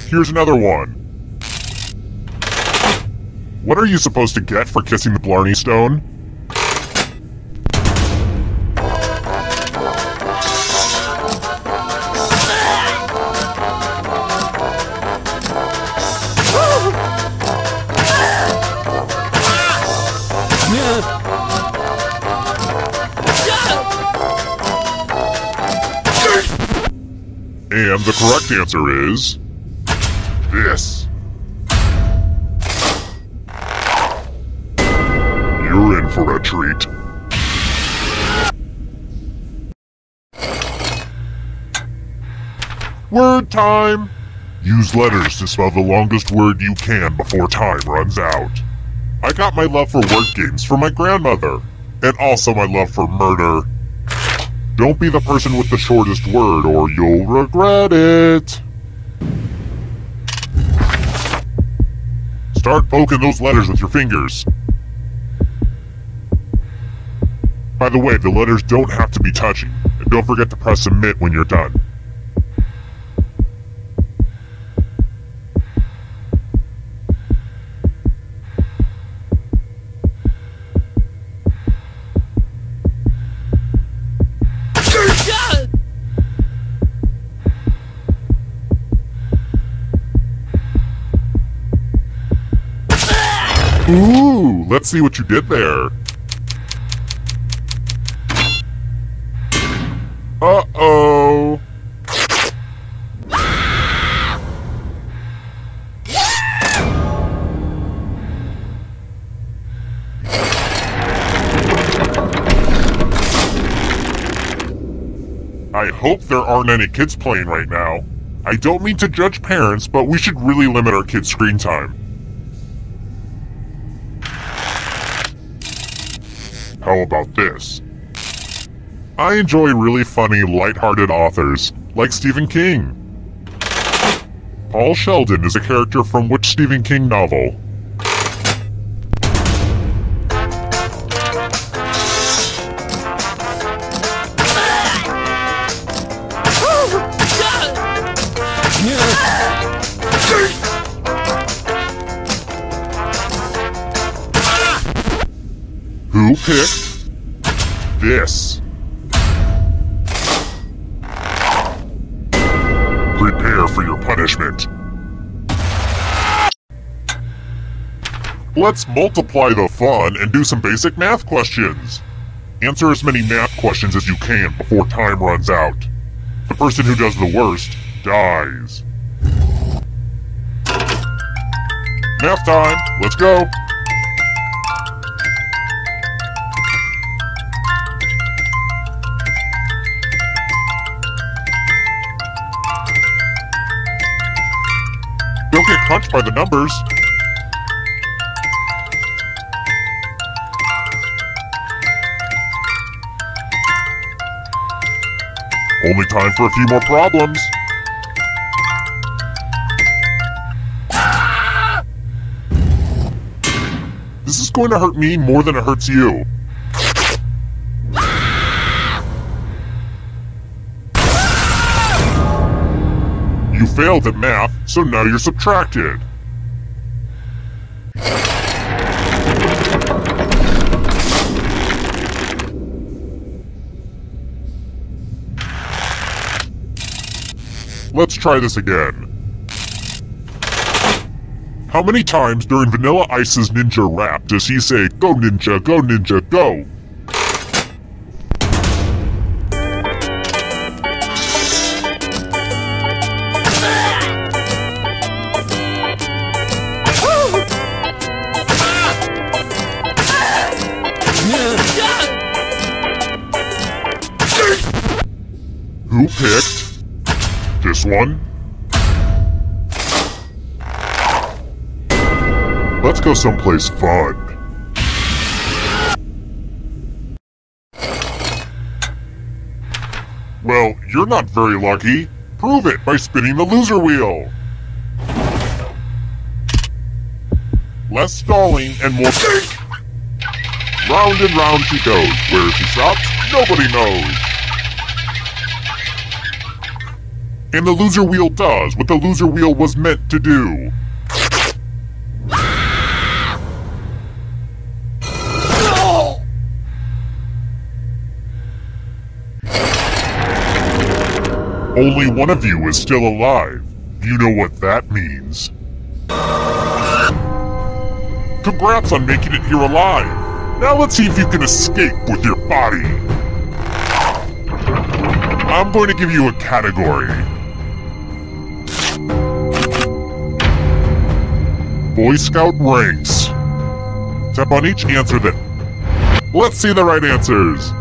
Here's another one. What are you supposed to get for kissing the Blarney Stone? And the correct answer is... this. You're in for a treat. Word time! Use letters to spell the longest word you can before time runs out. I got my love for word games from my grandmother, and also my love for murder. Don't be the person with the shortest word or you'll regret it. Start poking those letters with your fingers. By the way, the letters don't have to be touching, and don't forget to press submit when you're done. Ooh, let's see what you did there. Uh-oh. I hope there aren't any kids playing right now. I don't mean to judge parents, but we should really limit our kids' screen time. How about this? I enjoy really funny, lighthearted authors, like Stephen King. Paul Sheldon is a character from which Stephen King novel? Who picked this? Prepare for your punishment. Let's multiply the fun and do some basic math questions. Answer as many math questions as you can before time runs out. The person who does the worst dies. Math time, let's go. Don't get crunched by the numbers. Only time for a few more problems. This is going to hurt me more than it hurts you. You failed at math, so now you're subtracted. Let's try this again. How many times during Vanilla Ice's ninja rap does he say, "Go ninja, go ninja, go"? Who picked this one? Let's go someplace fun. Well, you're not very lucky. Prove it by spinning the loser wheel. Less stalling and more think. Round and round she goes. Where she stops, nobody knows. And the loser wheel does what the loser wheel was meant to do. Only one of you is still alive. You know what that means. Congrats on making it here alive. Now let's see if you can escape with your body. I'm going to give you a category. Boy Scout ranks. Tap on each answer then. Let's see the right answers.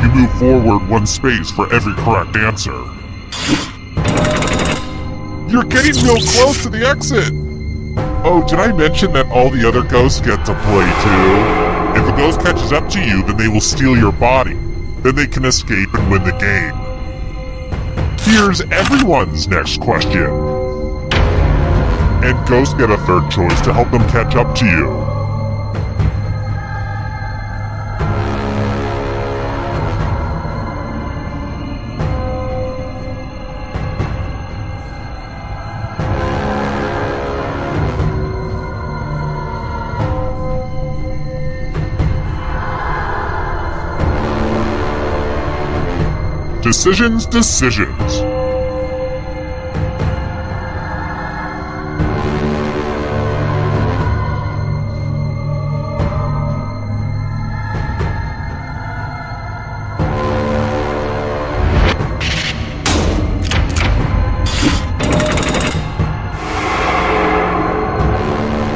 You move forward 1 space for every correct answer. You're getting real close to the exit! Oh, did I mention that all the other ghosts get to play too? If a ghost catches up to you, then they will steal your body. Then they can escape and win the game. Here's everyone's next question. And ghosts get a third choice to help them catch up to you. Decisions.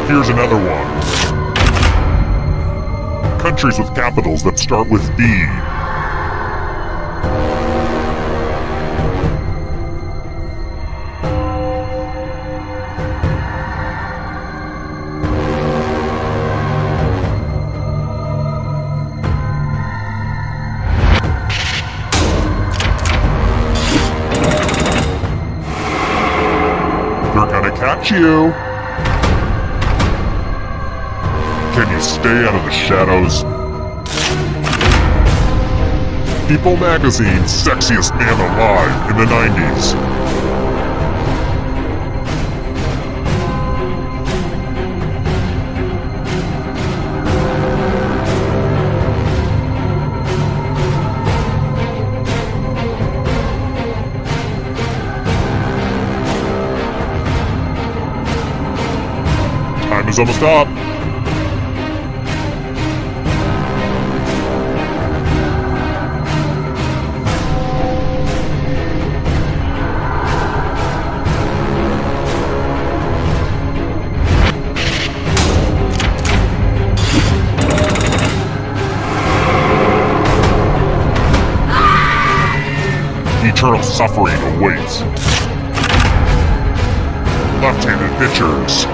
Here's another one. Countries with capitals that start with B. They're gonna catch you! Can you stay out of the shadows? People Magazine's sexiest man alive in the 90s. Time is almost up. Eternal suffering awaits. Left-handed pitchers.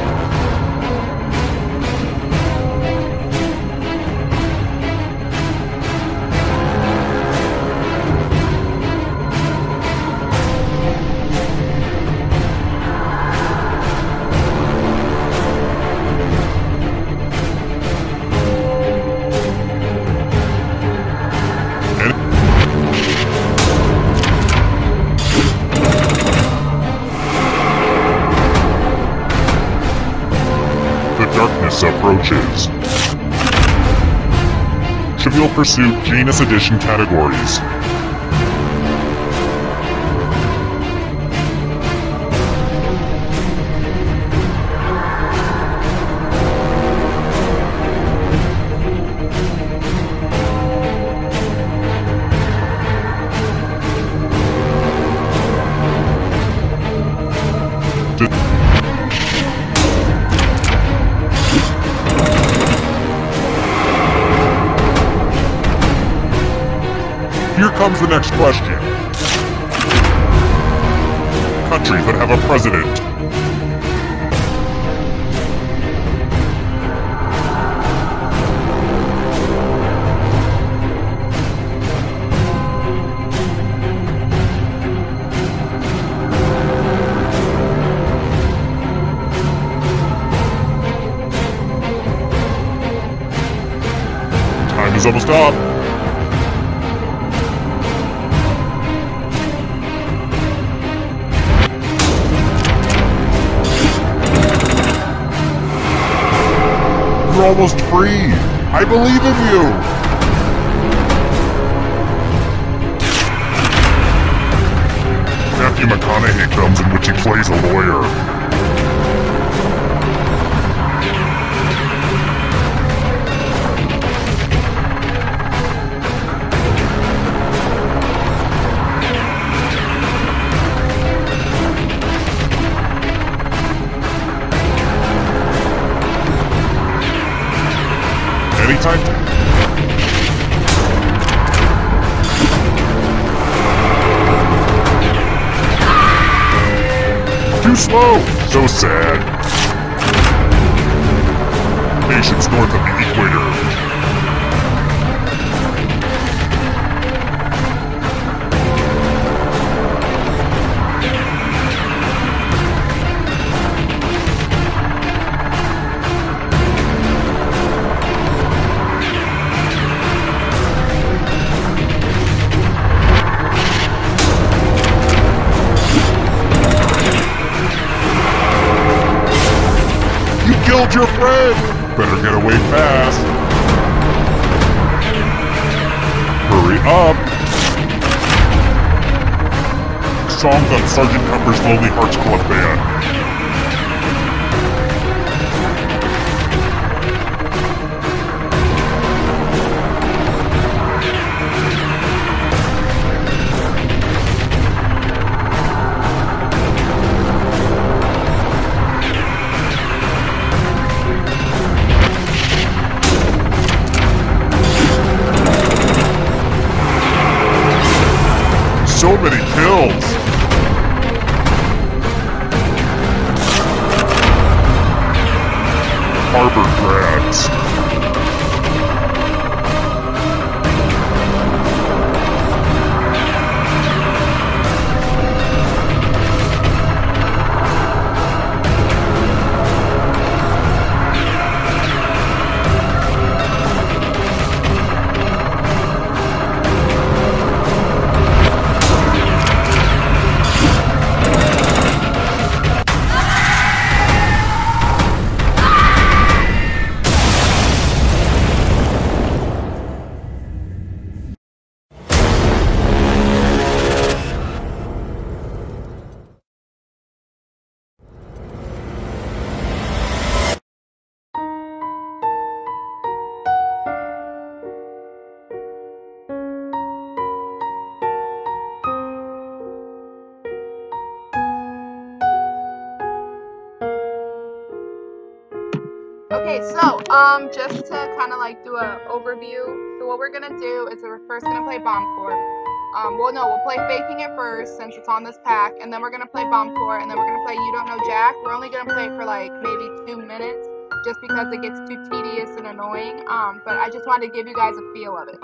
Approaches. Trivial Pursuit Janus Edition categories. Here comes the next question. Countries that have a president. Timer's almost up. You're almost free. I believe in you. Matthew McConaughey comes in which he plays a lawyer. Anytime. Too slow. So sad. Nations north of the equator. Killed your friend! Better get away fast. Hurry up! Songs on Sgt. Pepper's Lonely Hearts Club Band. So many kills! Harvard grads. Okay, so, just to kind of like do an overview, so what we're gonna do is we're first gonna play Bomb Corps. We'll play Faking It first, since it's on this pack, and then we're gonna play Bomb Corps, and then we're gonna play You Don't Know Jack. We're only gonna play it for like maybe 2 minutes, just because it gets too tedious and annoying, but I just wanted to give you guys a feel of it.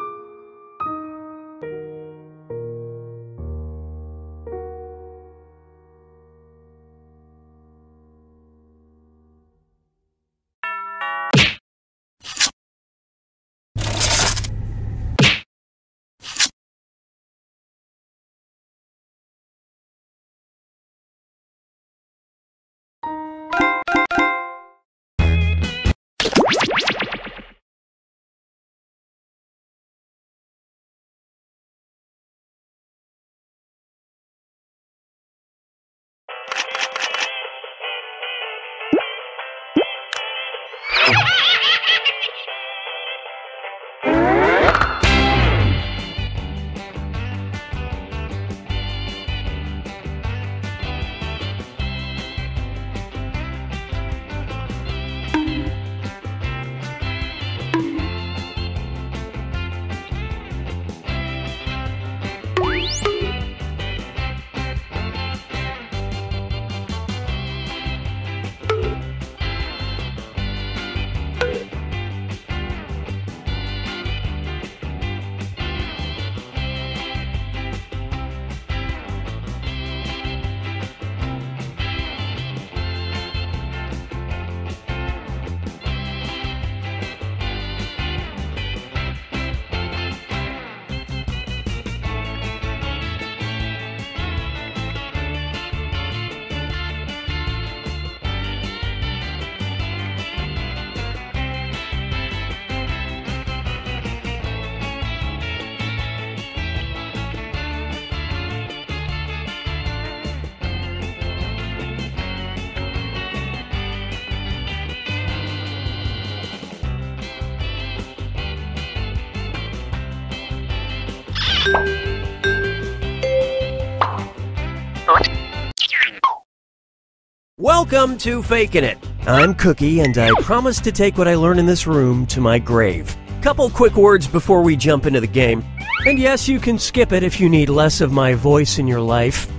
Welcome to Fakin' It. I'm Cookie, and I promise to take what I learn in this room to my grave. Couple quick words before we jump into the game. And yes, you can skip it if you need less of my voice in your life.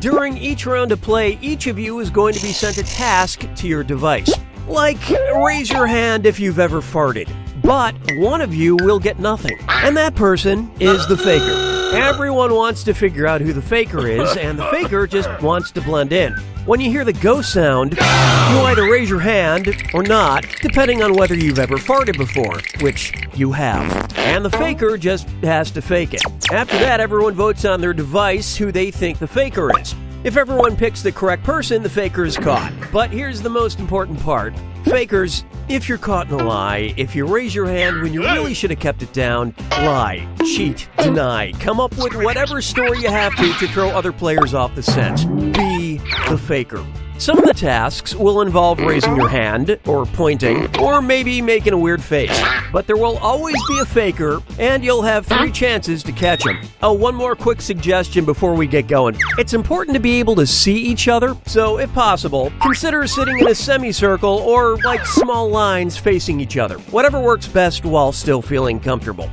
During each round of play, each of you is going to be sent a task to your device. Like, raise your hand if you've ever farted. But one of you will get nothing, and that person is the faker. Everyone wants to figure out who the faker is, and the faker just wants to blend in. When you hear the go sound, you either raise your hand or not, depending on whether you've ever farted before, which you have. And the faker just has to fake it. After that, everyone votes on their device who they think the faker is. If everyone picks the correct person, the faker is caught. But here's the most important part. Fakers, if you're caught in a lie, if you raise your hand when you really should have kept it down, lie, cheat, deny, come up with whatever story you have to throw other players off the scent. Be the faker. Some of the tasks will involve raising your hand, or pointing, or maybe making a weird face. But there will always be a faker, and you'll have 3 chances to catch him. Oh, one more quick suggestion before we get going. It's important to be able to see each other, so if possible, consider sitting in a semicircle or like small lines facing each other. Whatever works best while still feeling comfortable.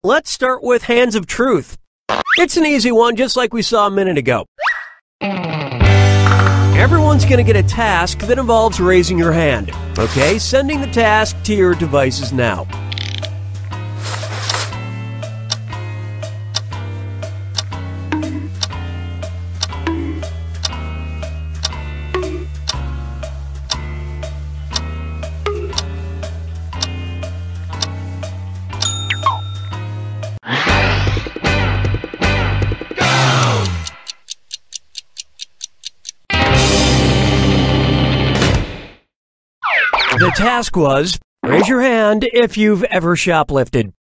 Let's start with Hands of Truth. It's an easy one, just like we saw a minute ago. Everyone's going to get a task that involves raising your hand. Okay, sending the task to your devices now. The task was, raise your hand if you've ever shoplifted.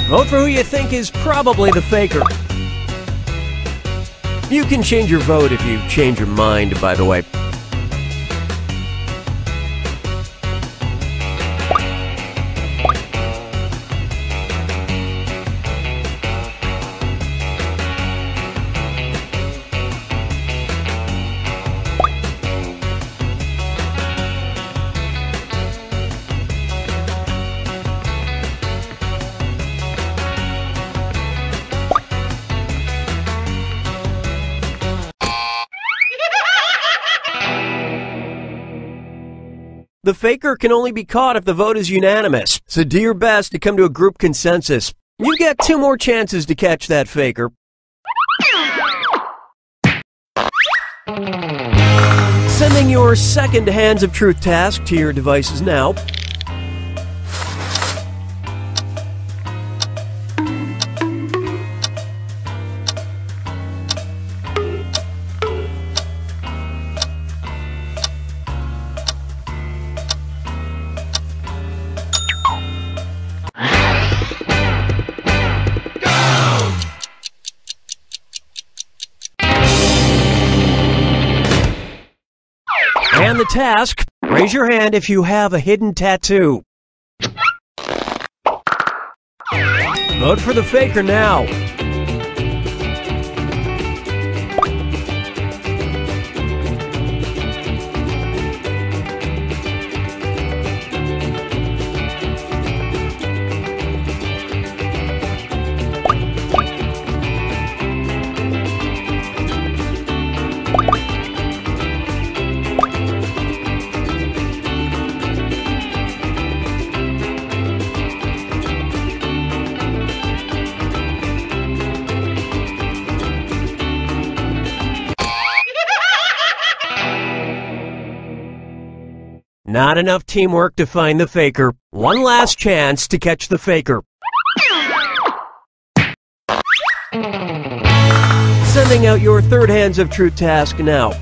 Vote for who you think is probably the faker. You can change your vote if you change your mind, by the way. The faker can only be caught if the vote is unanimous, so do your best to come to a group consensus. You get 2 more chances to catch that faker. Sending your second Hands of Truth task to your devices now. And the task, raise your hand if you have a hidden tattoo. Vote for the faker now. Not enough teamwork to find the faker. One last chance to catch the faker. Sending out your third Hands of Truth task now.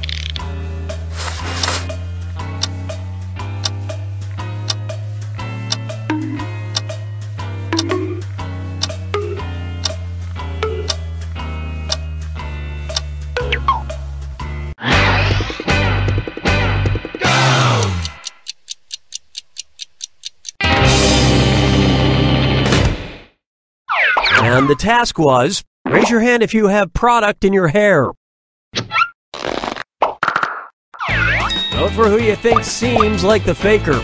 And the task was, raise your hand if you have product in your hair. Vote for who you think seems like the faker.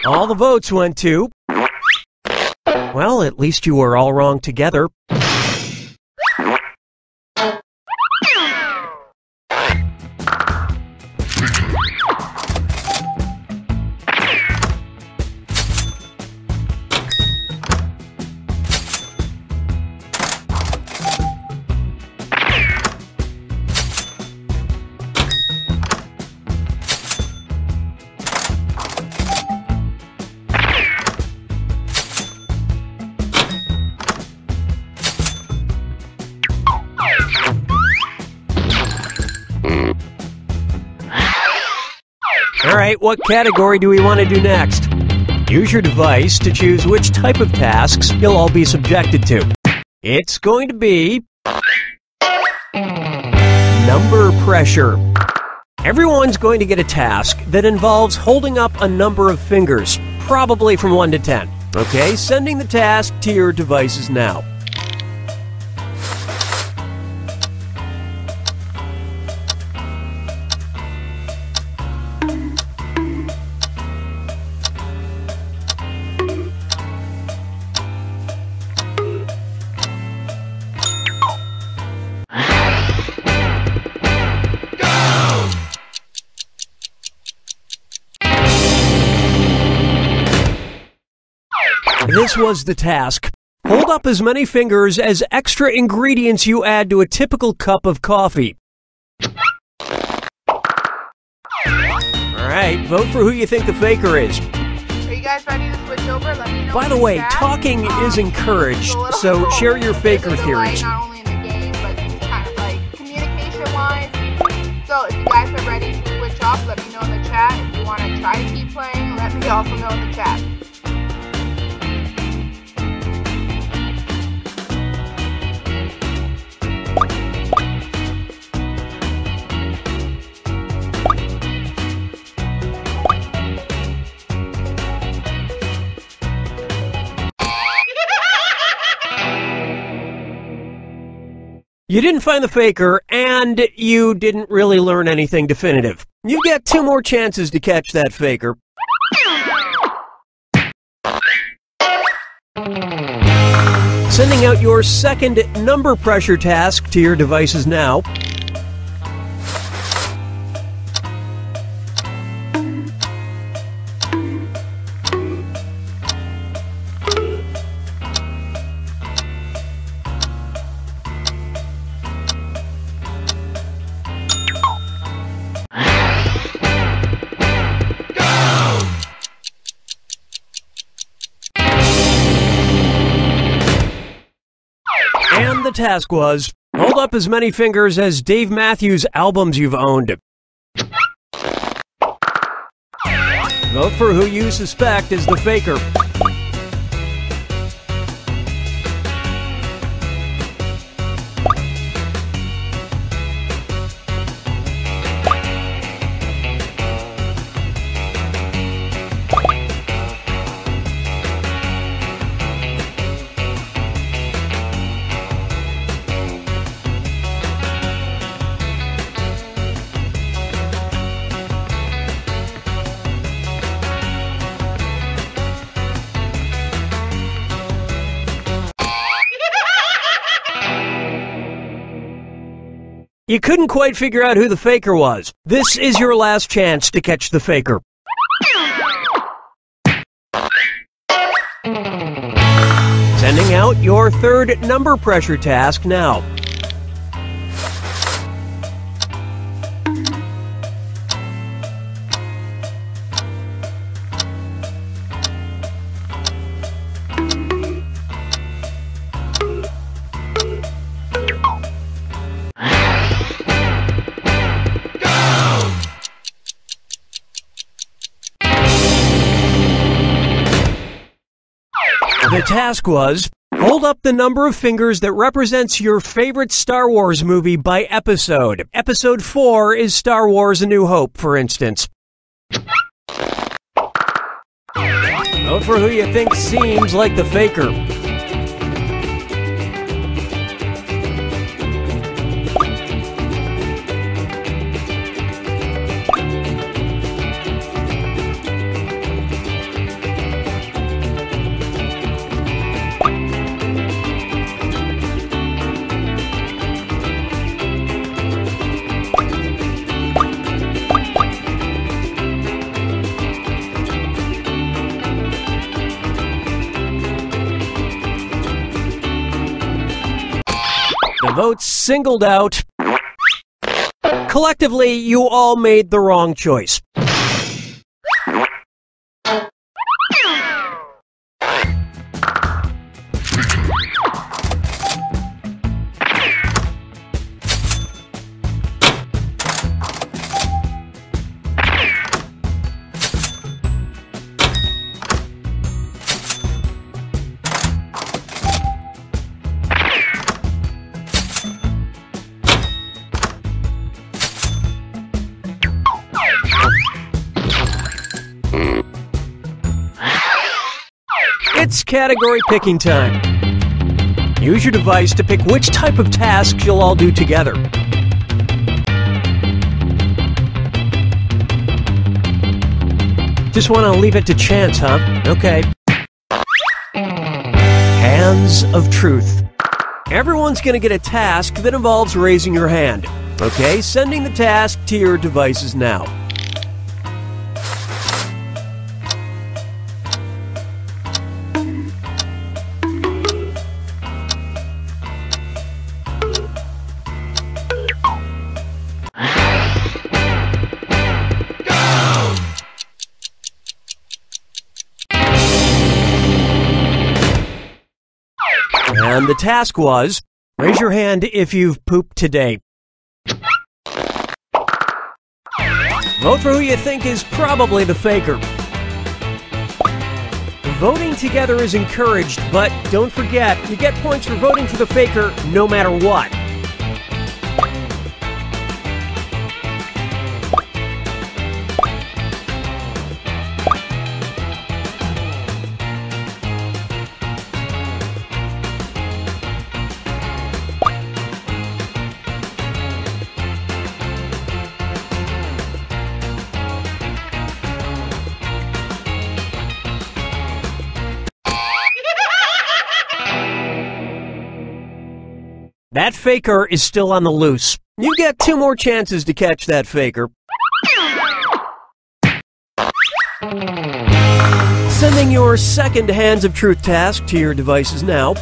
All the votes went to... Well, at least you were all wrong together. Alright, what category do we want to do next? Use your device to choose which type of tasks you'll all be subjected to. It's going to be... number pressure. Everyone's going to get a task that involves holding up a number of fingers, probably from 1 to 10. Okay, sending the task to your devices now. This was the task. Hold up as many fingers as extra ingredients you add to a typical cup of coffee. Alright, vote for who you think the faker is. Are you guys ready to switch over? Let me know. By the way, talking is encouraged, so share your faker theories. Not only in the game, but kind of like communication-wise. So if you guys are ready to switch off, let me know in the chat. If you want to try to keep playing, let me also know in the chat. You didn't find the faker, and you didn't really learn anything definitive. You get 2 more chances to catch that faker. Sending out your second number pressure task to your devices now. And the task was, hold up as many fingers as Dave Matthews albums you've owned. Vote for who you suspect is the faker. You couldn't quite figure out who the faker was. This is your last chance to catch the faker. Sending out your third number pressure task now. The task was, hold up the number of fingers that represents your favorite Star Wars movie by episode. Episode 4 is Star Wars A New Hope, for instance. Vote for who you think seems like the faker. The votes singled out. Collectively, you all made the wrong choice. It's category picking time. Use your device to pick which type of tasks you'll all do together. Just want to leave it to chance, huh? Okay. Hands of Truth. Everyone's going to get a task that involves raising your hand. Okay, sending the task to your devices now. And the task was, raise your hand if you've pooped today. Vote for who you think is probably the faker. Voting together is encouraged, but don't forget, you get points for voting for the faker no matter what. That faker is still on the loose. You get 2 more chances to catch that faker. Sending your second Hands of Truth task to your devices now.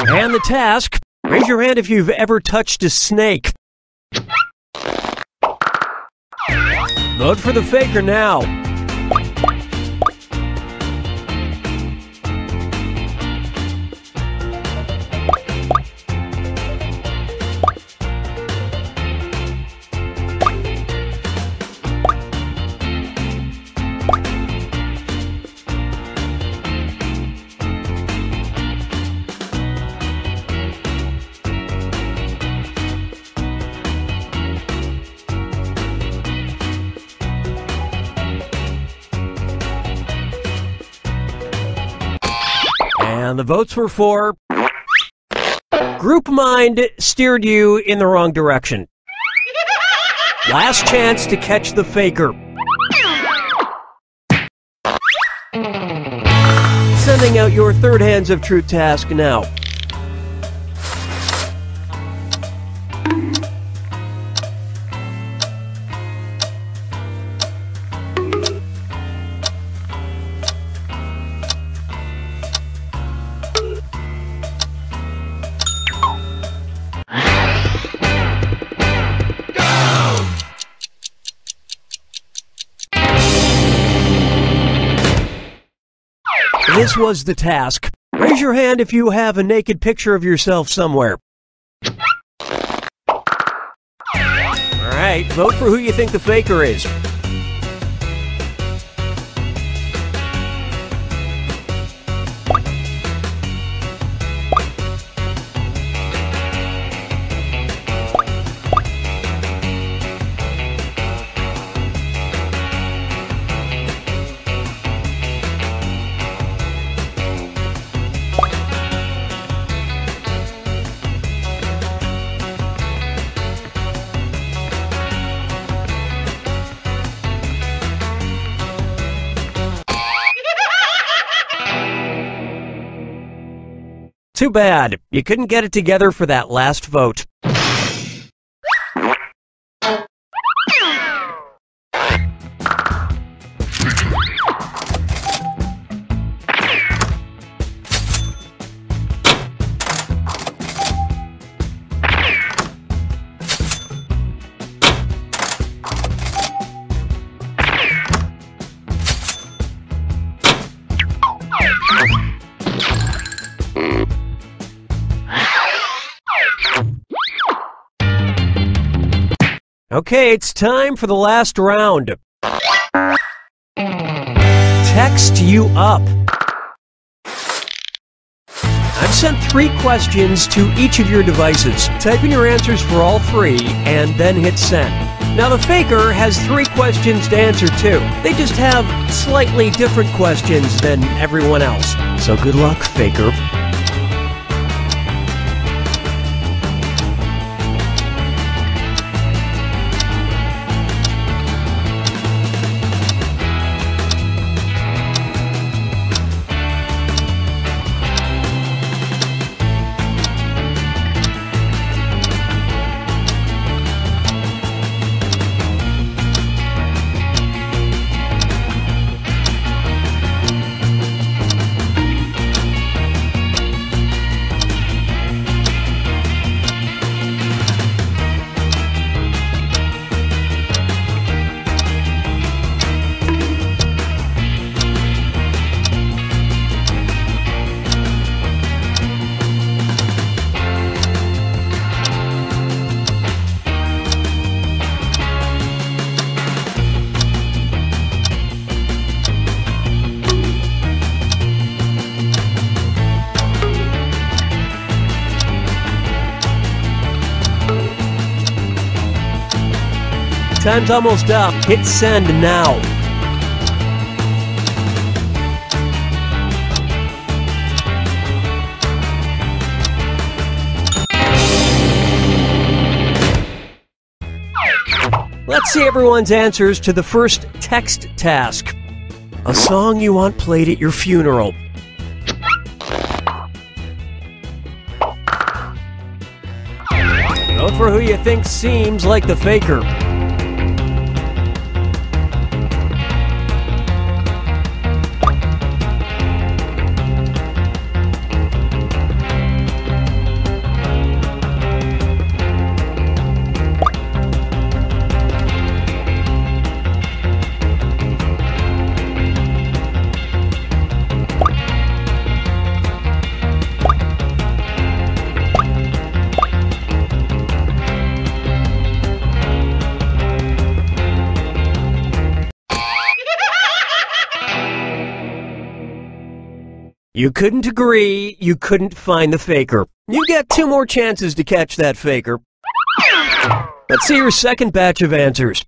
And the task, raise your hand if you've ever touched a snake. Vote for the faker now. And the votes were for... Group Mind steered you in the wrong direction. Last chance to catch the faker. Sending out your third Hands of Truth task now. this was the task. Raise your hand if you have a naked picture of yourself somewhere. Alright, vote for who you think the faker is. Too bad. You couldn't get it together for that last vote. Okay, it's time for the last round. Text you up. I've sent 3 questions to each of your devices. Type in your answers for all 3 and then hit send. Now the faker has 3 questions to answer too. They just have slightly different questions than everyone else. So good luck, faker. Time's almost up. Hit send now. Let's see everyone's answers to the first text task. A song you want played at your funeral. Vote for who you think seems like the faker. You couldn't agree, you couldn't find the faker. You get 2 more chances to catch that faker. Let's see your second batch of answers.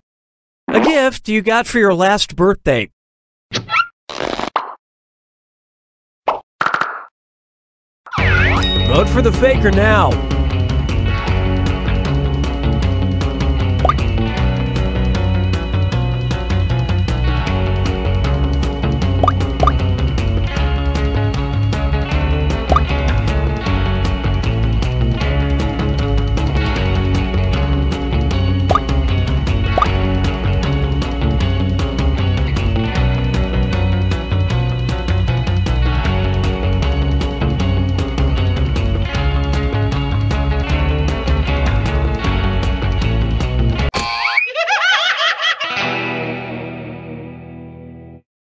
A gift you got for your last birthday. Vote for the faker now.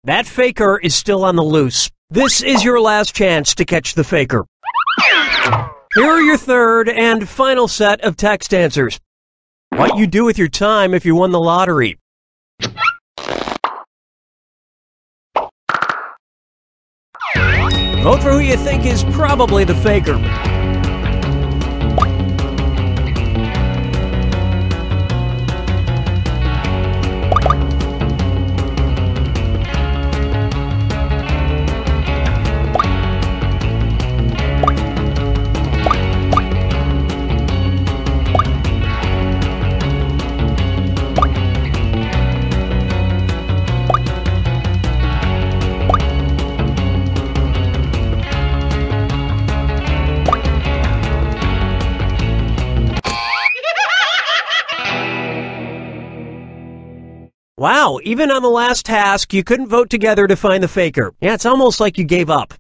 That faker is still on the loose. This is your last chance to catch the faker. Here are your third and final set of text answers. What you do with your time if you won the lottery. Vote for who you think is probably the faker. Wow, even on the last task, you couldn't vote together to find the faker. Yeah, it's almost like you gave up.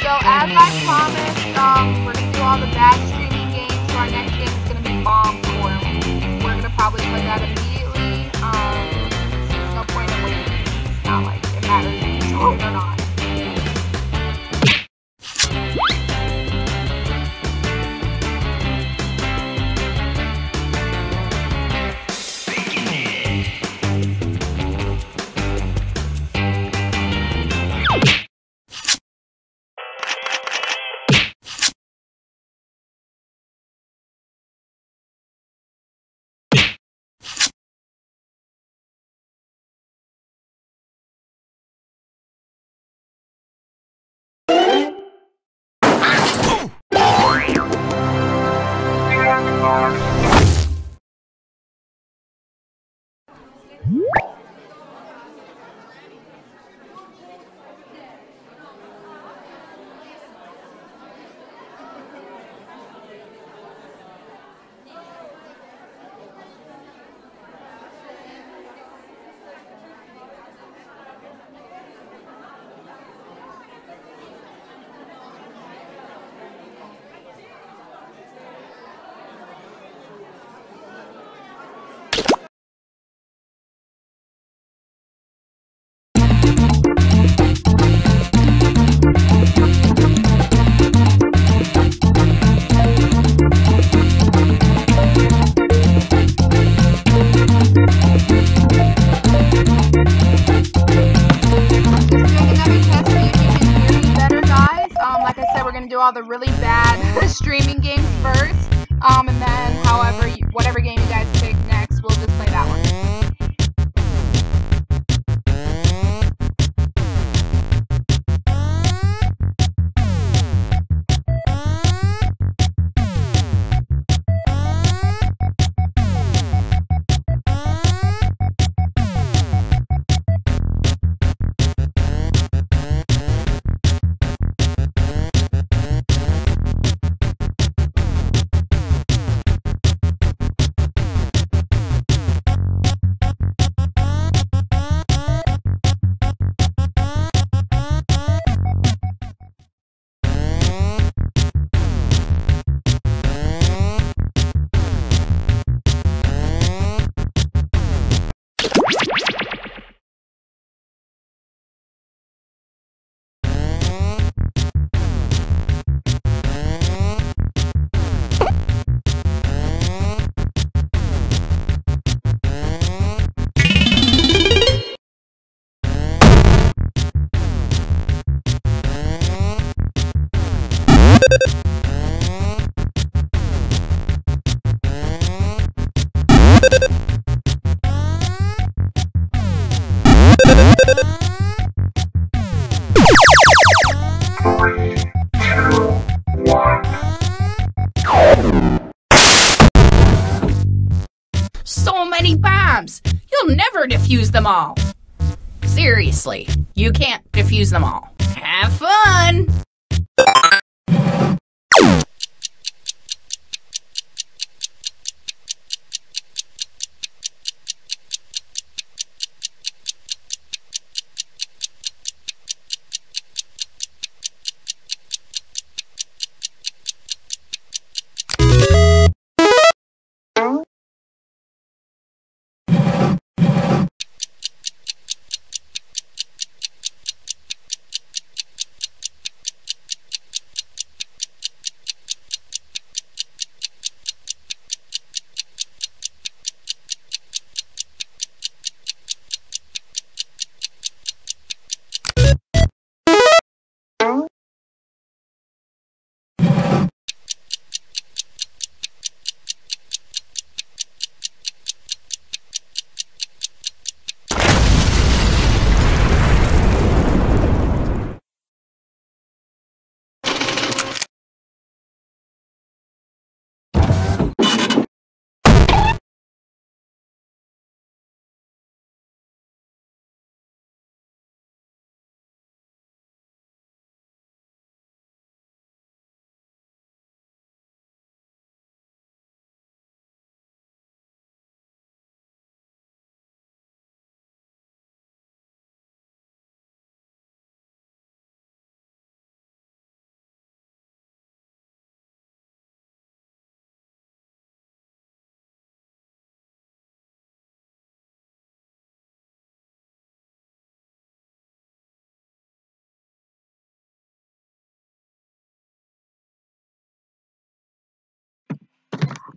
So as I promised, we're going to do all the bad streaming games, so our next game is going to be Bomb Core. We're going to probably play that immediately. There's no point in waiting. It's not like it matters if you join or not. All the really bad streaming games first, and then whatever game you guys pick next, we'll just play that one. 3, 2, 1. So many bombs! You'll never defuse them all! Seriously, you can't defuse them all. Have fun!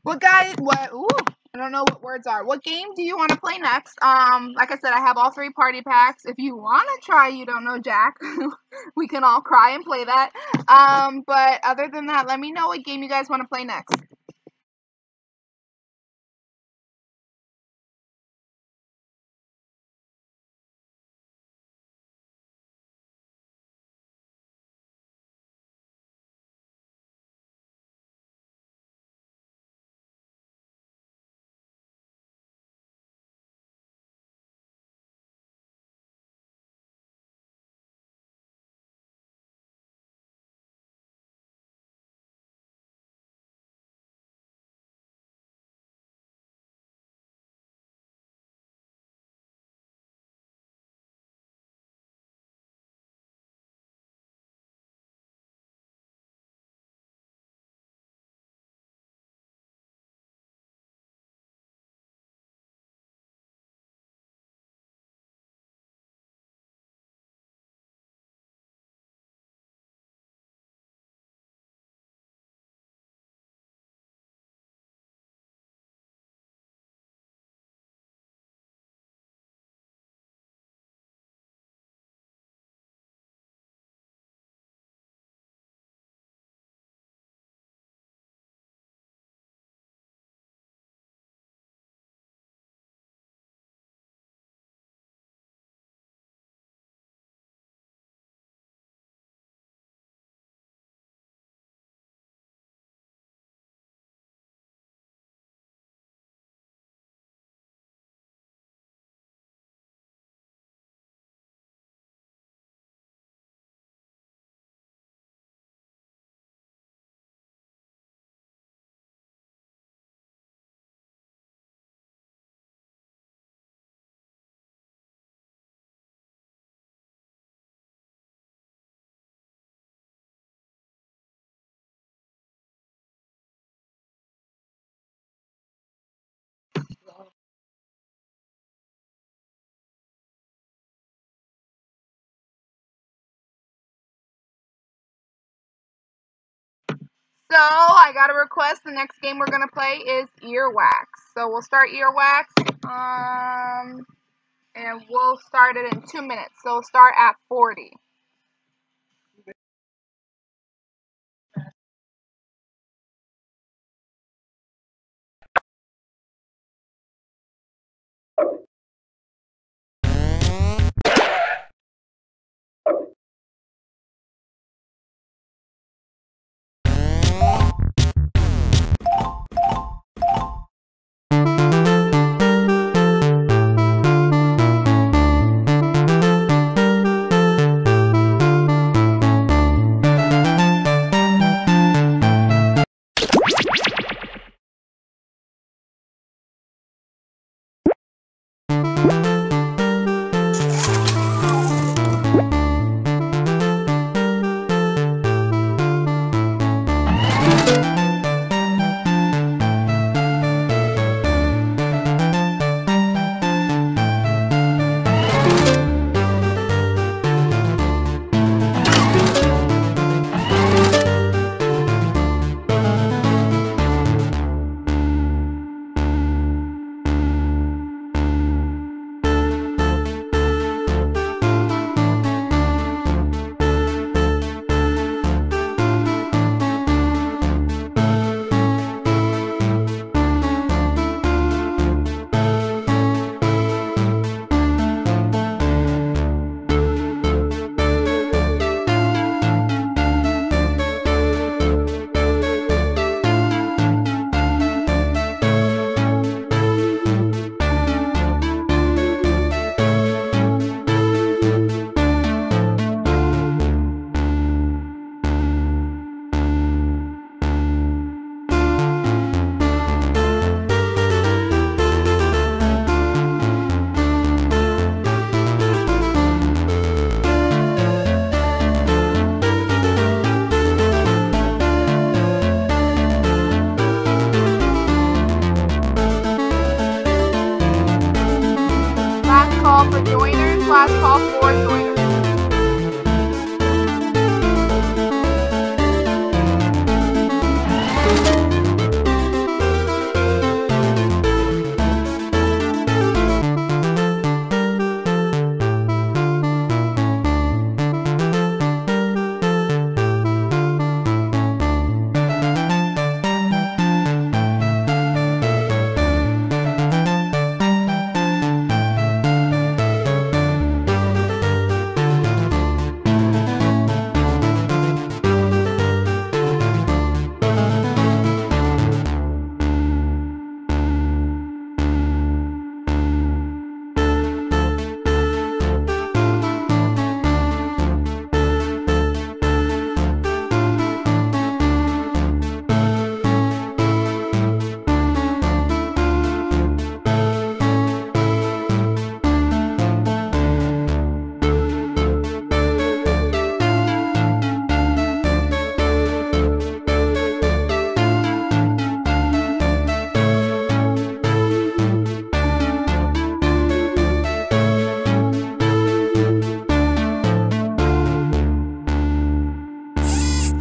What guy? What? Ooh, I don't know what words are. What game do you want to play next? Like I said, I have all 3 party packs. If you want to try You Don't Know Jack, we can all cry and play that. But other than that, let me know what game you guys want to play next. So I got a request. The next game we're gonna play is Earwax. So we'll start Earwax. And we'll start it in 2 minutes. So we'll start at 40.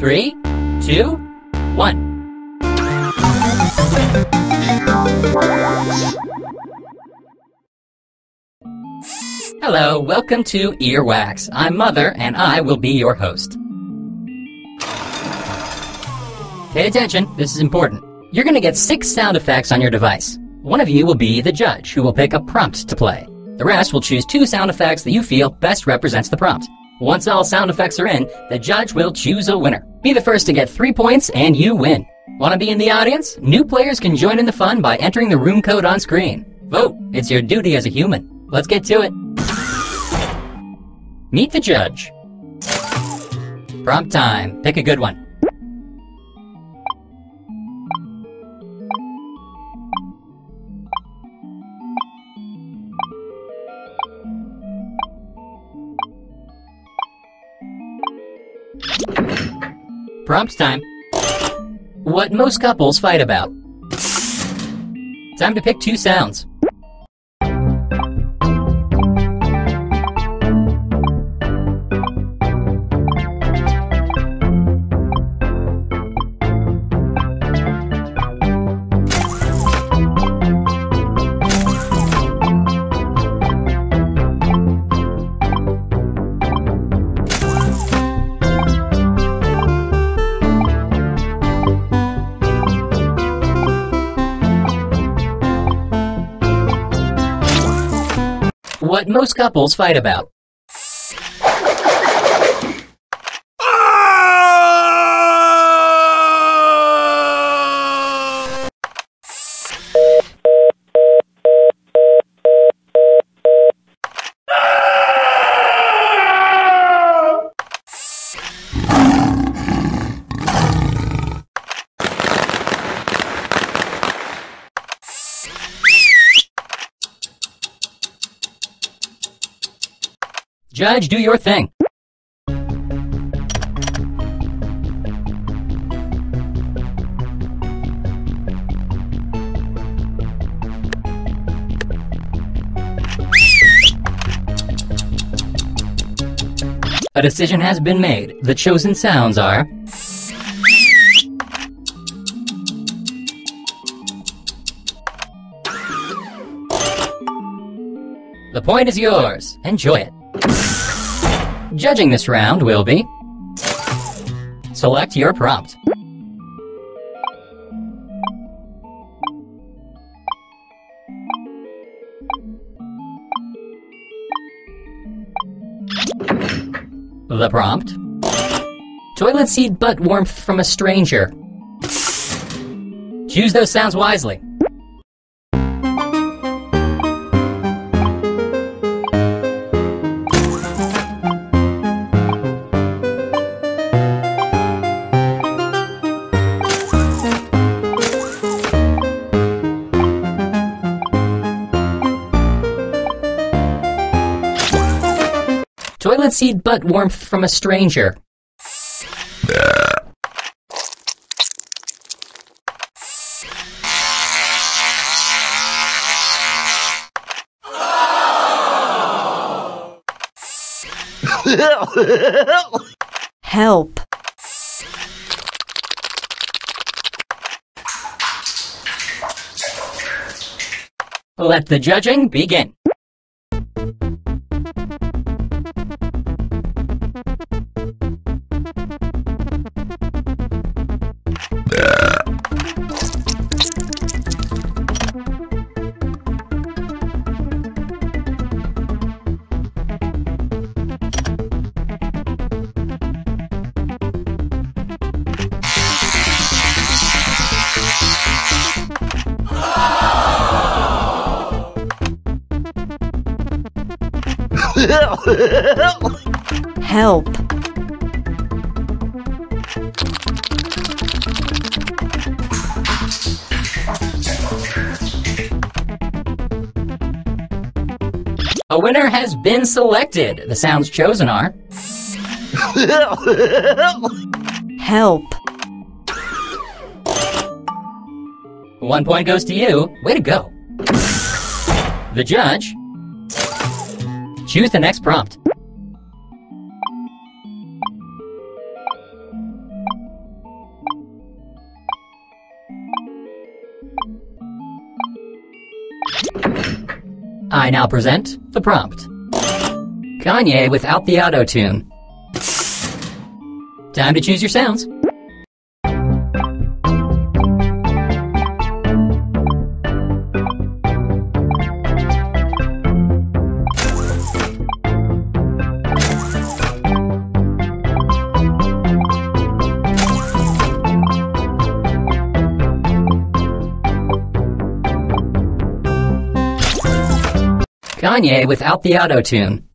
3, 2, 1. Hello, welcome to Earwax. I'm Mother, and I will be your host. Pay attention, this is important. You're going to get 6 sound effects on your device. One of you will be the judge, who will pick a prompt to play. The rest will choose 2 sound effects that you feel best represents the prompt. Once all sound effects are in, the judge will choose a winner. Be the first to get 3 points and you win. Want to be in the audience? New players can join in the fun by entering the room code on screen. Vote. It's your duty as a human. Let's get to it. Meet the judge. Prompt time. Pick a good one. Prompt time. What most couples fight about. Time to pick 2 sounds. What most couples fight about. Judge, do your thing. A decision has been made. The chosen sounds are... The point is yours. Enjoy it. Judging this round will be... Select your prompt. The prompt. Toilet seat butt warmth from a stranger. Choose those sounds wisely. Toilet seat butt warmth from a stranger. Help. Let the judging begin. Help. A winner has been selected. The sounds chosen are... Help. 1 point goes to you. Way to go. The judge... Choose the next prompt. I now present the prompt. Kanye without the auto-tune. Time to choose your sounds. Kanye without the auto-tune.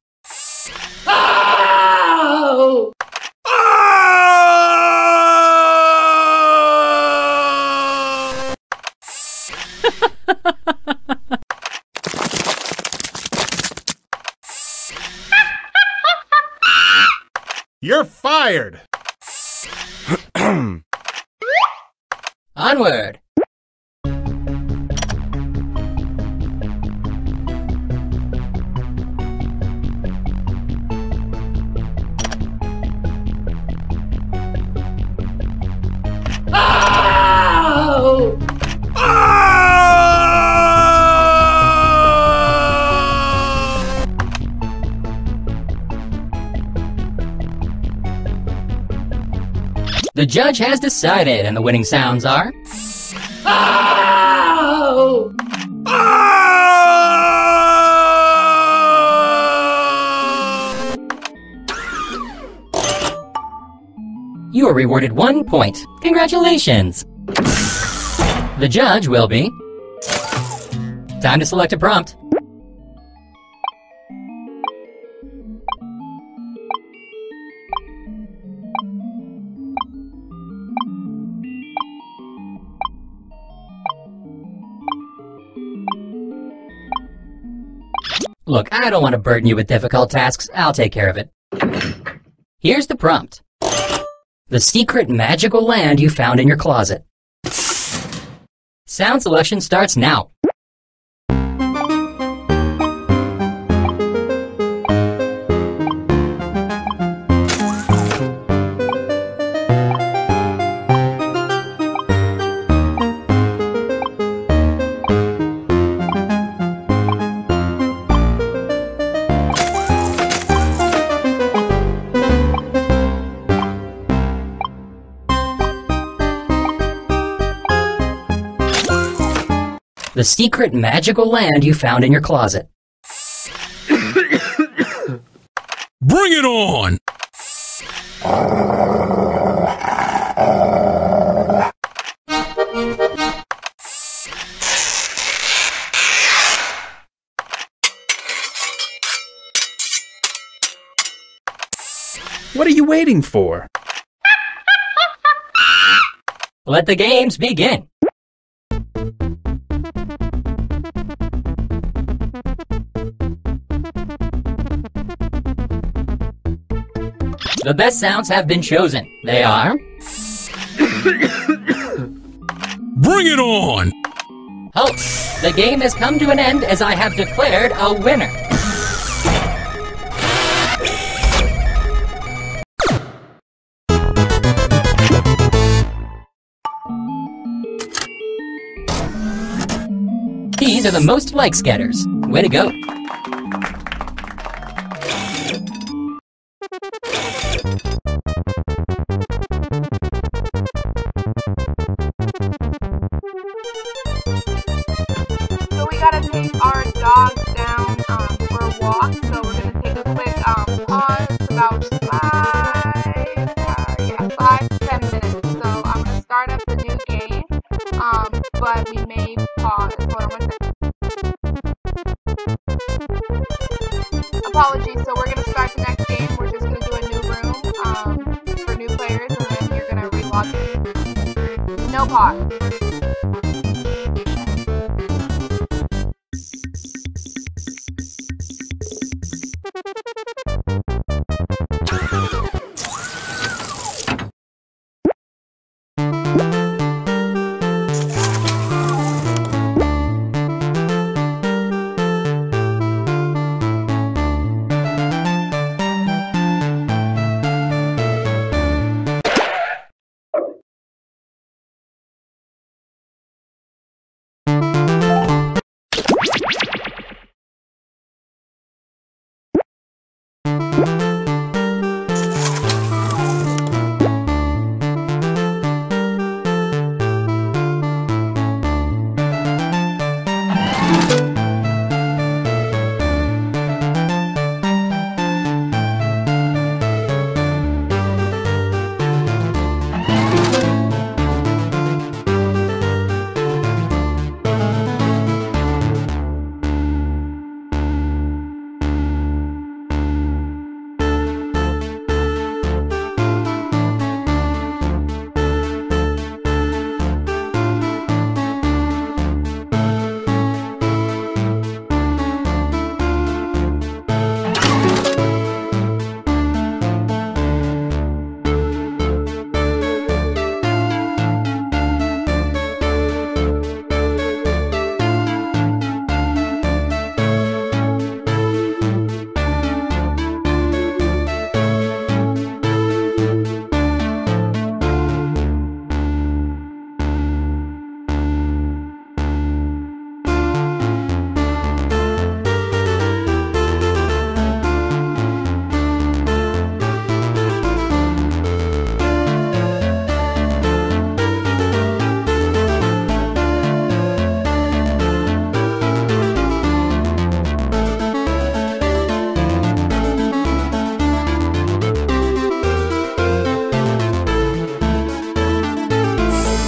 Oh! You're fired! Onward! Oh! The judge has decided, and the winning sounds are... Oh! You are rewarded 1 point. Congratulations! The judge will be... Time to select a prompt. Look, I don't want to burden you with difficult tasks. I'll take care of it. Here's the prompt. The secret magical land you found in your closet. Sound selection starts now. The secret magical land you found in your closet. Bring it on! What are you waiting for? Let the games begin. The best sounds have been chosen. They are... Bring it on! Halt! The game has come to an end as I have declared a winner. These are the most likes getters. Way to go. So we gotta take our dogs down for a walk. So we're gonna take a quick pause, about 5 to 10 minutes. So I'm gonna start up the new game, but we may pause. Hold on 1 second. Apologies. So we're gonna start the next game. We're just gonna do a new room for new players, and then you're gonna relog it. No pause.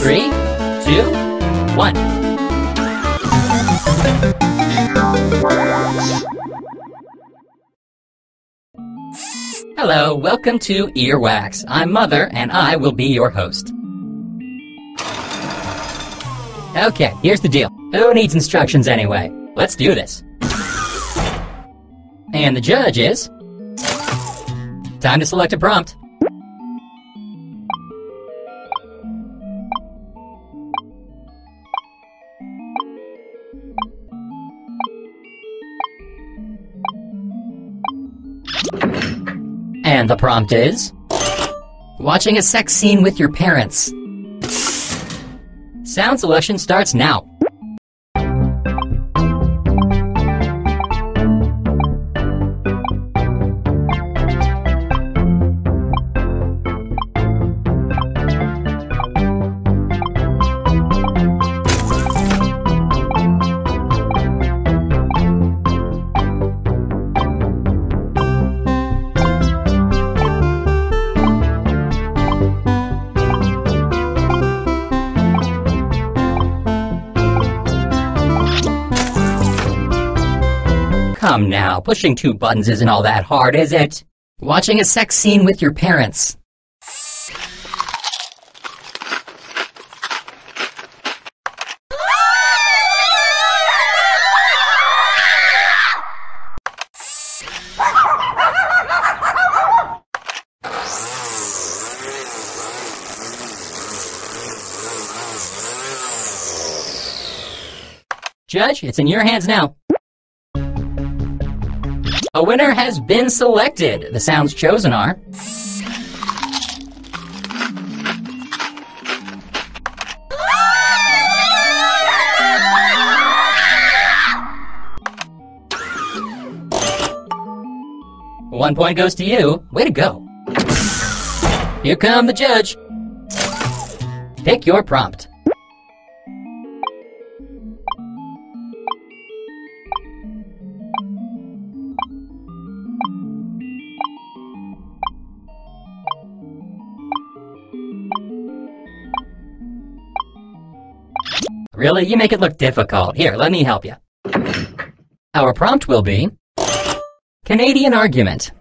3, 2, 1. Hello, welcome to Earwax. I'm Mother, and I will be your host. Okay, here's the deal. Who needs instructions anyway? Let's do this. And the judge is... Time to select a prompt. And the prompt is... Watching a sex scene with your parents. Sound selection starts now. Come now, pushing 2 buttons isn't all that hard, is it? Watching a sex scene with your parents. Judge, it's in your hands now. A winner has been selected. The sounds chosen are... One point goes to you. Way to go. Here come the judge. Pick your prompt. Really? You make it look difficult. Here, let me help you. Our prompt will be... Canadian argument.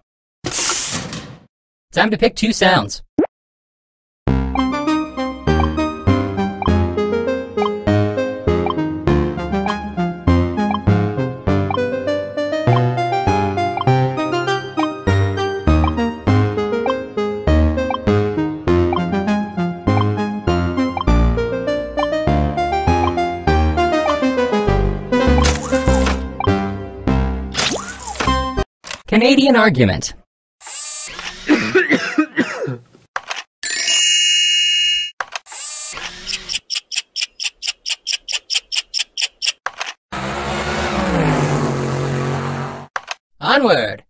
Time to pick 2 sounds. Canadian argument. Onward.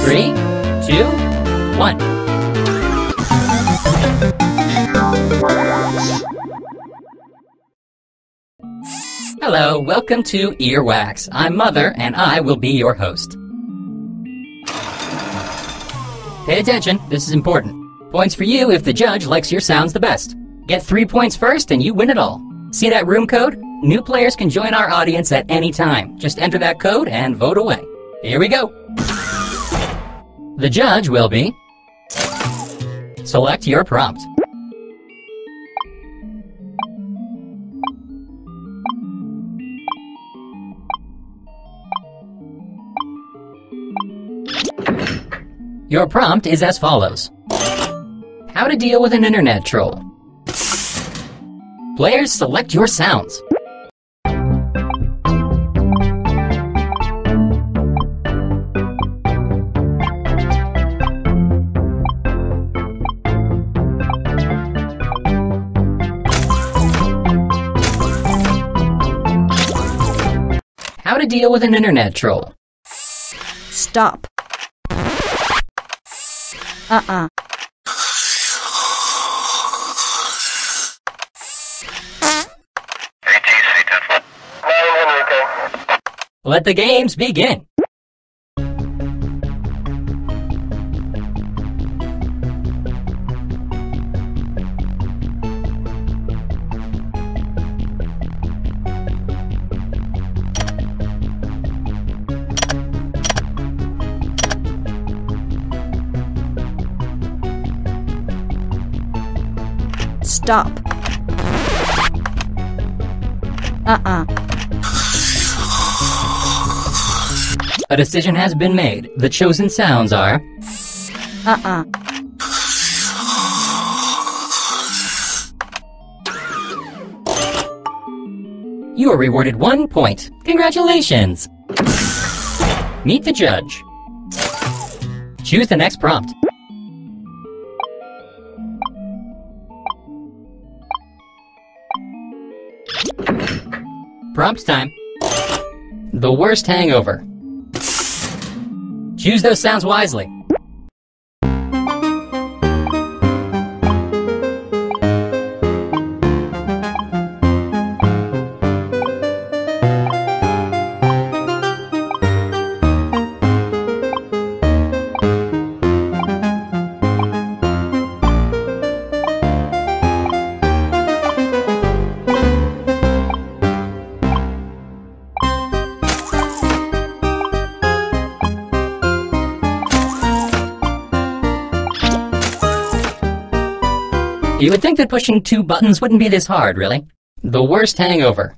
3, 2, 1. Hello, welcome to Earwax. I'm Mother, and I will be your host. Pay attention, this is important. Points for you if the judge likes your sounds the best. Get 3 points first and you win it all. See that room code? New players can join our audience at any time. Just enter that code and vote away. Here we go. The judge will be... Select your prompt. Your prompt is as follows. How to deal with an internet troll. Players, select your sounds. How to deal with an internet troll. Stop. Let the games begin. Stop. A decision has been made. The chosen sounds are... You are rewarded 1 point. Congratulations! Meet the judge. Choose the next prompt. Prompt time. The worst hangover. Choose those sounds wisely. You would think that pushing 2 buttons wouldn't be this hard, really. The worst hangover.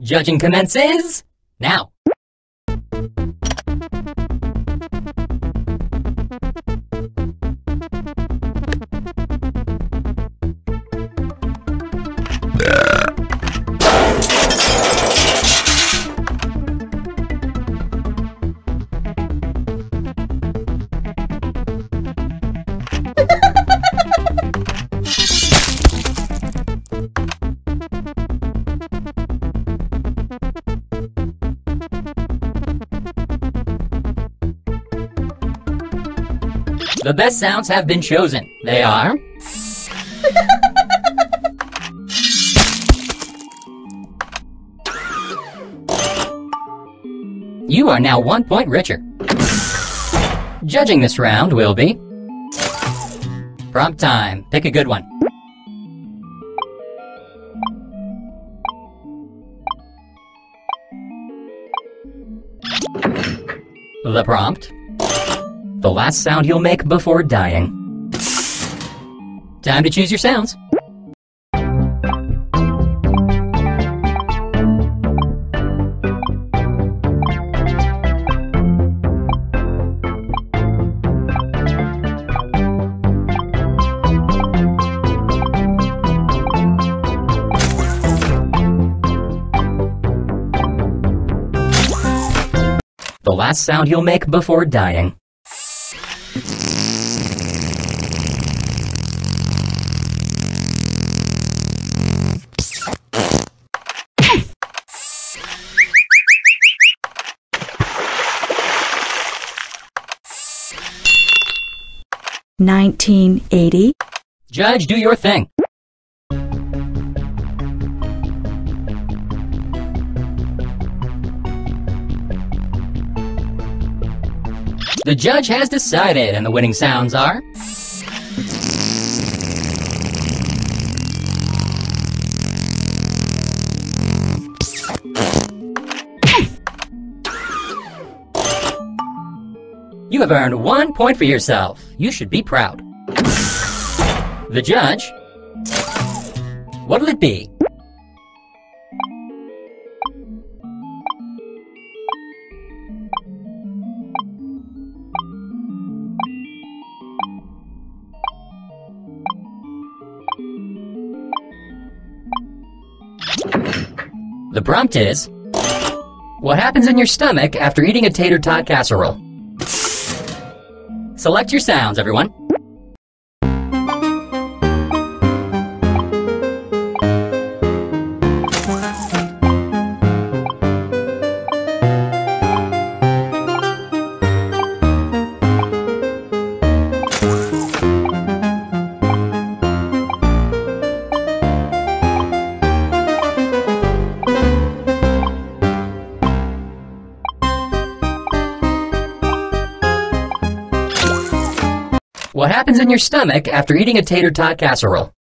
Judging commences now. The best sounds have been chosen. They are... You are now 1 point richer. Judging this round will be... Prompt time. Pick a good one. The prompt. The last sound you'll make before dying. Time to choose your sounds. The last sound you'll make before dying. $19.80. Judge, do your thing. The judge has decided, and the winning sounds are... You have earned 1 point for yourself. You should be proud. The judge... What'll it be? The prompt is... What happens in your stomach after eating a tater tot casserole? Select your sounds, everyone. What happens in your stomach after eating a tater tot casserole?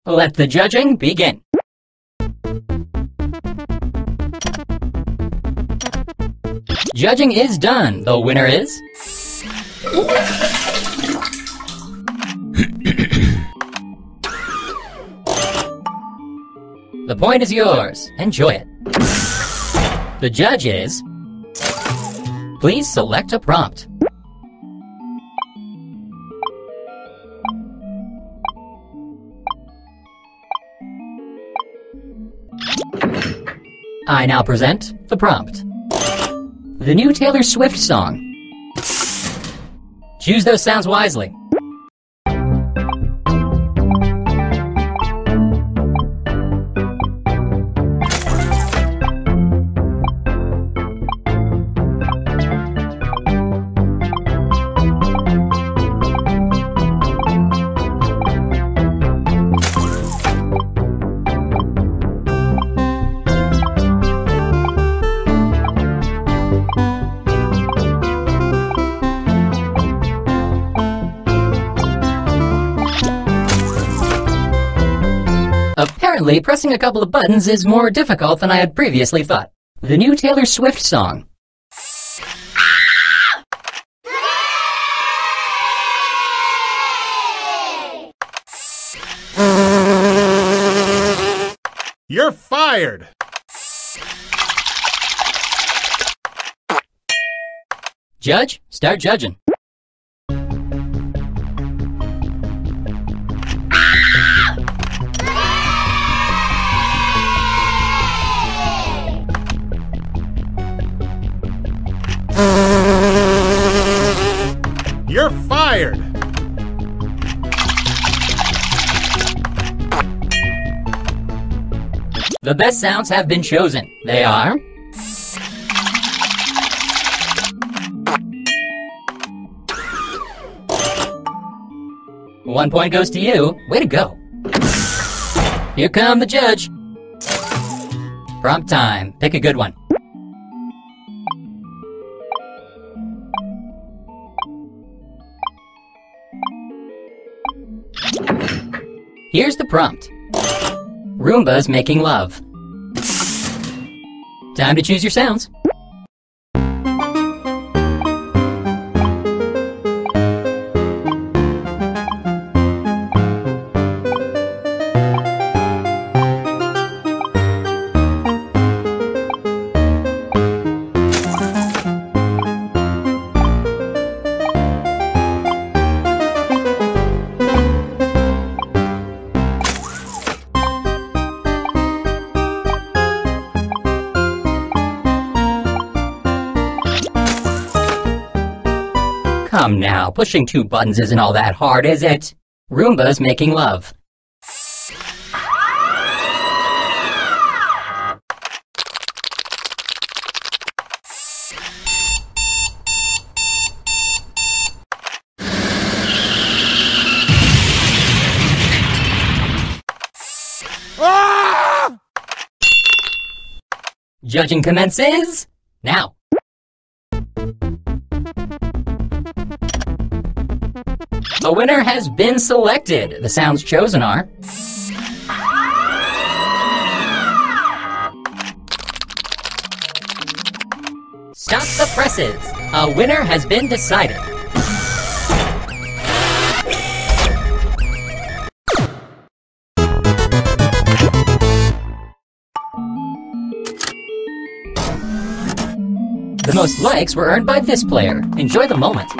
Let the judging begin. Judging is done. The winner is... The point is yours. Enjoy it. The judge is... Please select a prompt. I now present the prompt. The new Taylor Swift song. Choose those sounds wisely. Apparently, pressing a couple of buttons is more difficult than I had previously thought. The new Taylor Swift song. You're fired! Judge, start judging. You're fired! The best sounds have been chosen. They are... One point goes to you. Way to go. Here come the judge. Prompt time. Pick a good one. Here's the prompt. Roomba's making love. Time to choose your sounds. come now, pushing 2 buttons isn't all that hard, is it? Roomba's making love. Judging commences now. A winner has been selected. The sounds chosen are... Stop the presses. A winner has been decided. The most likes were earned by this player. Enjoy the moment.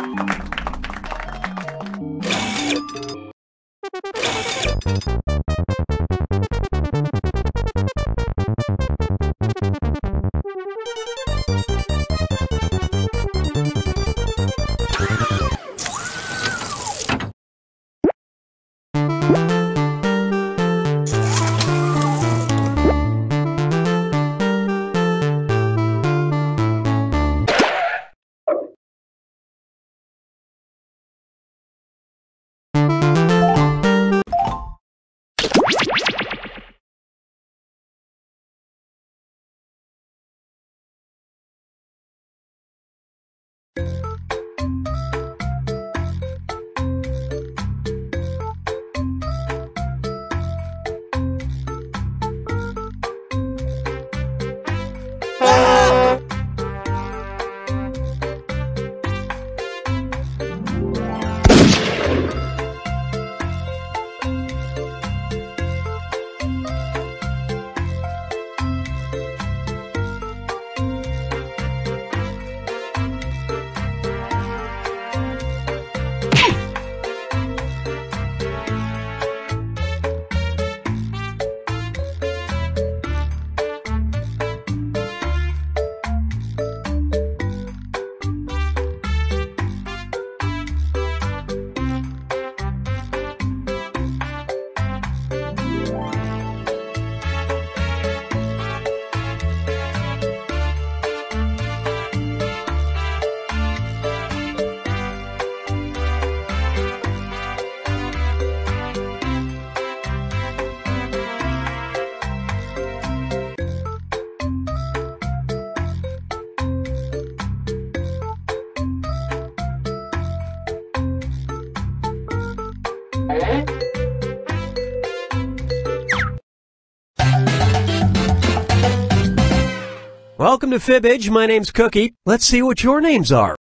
Welcome to Fibbage. My name's Cookie. Let's see what your names are.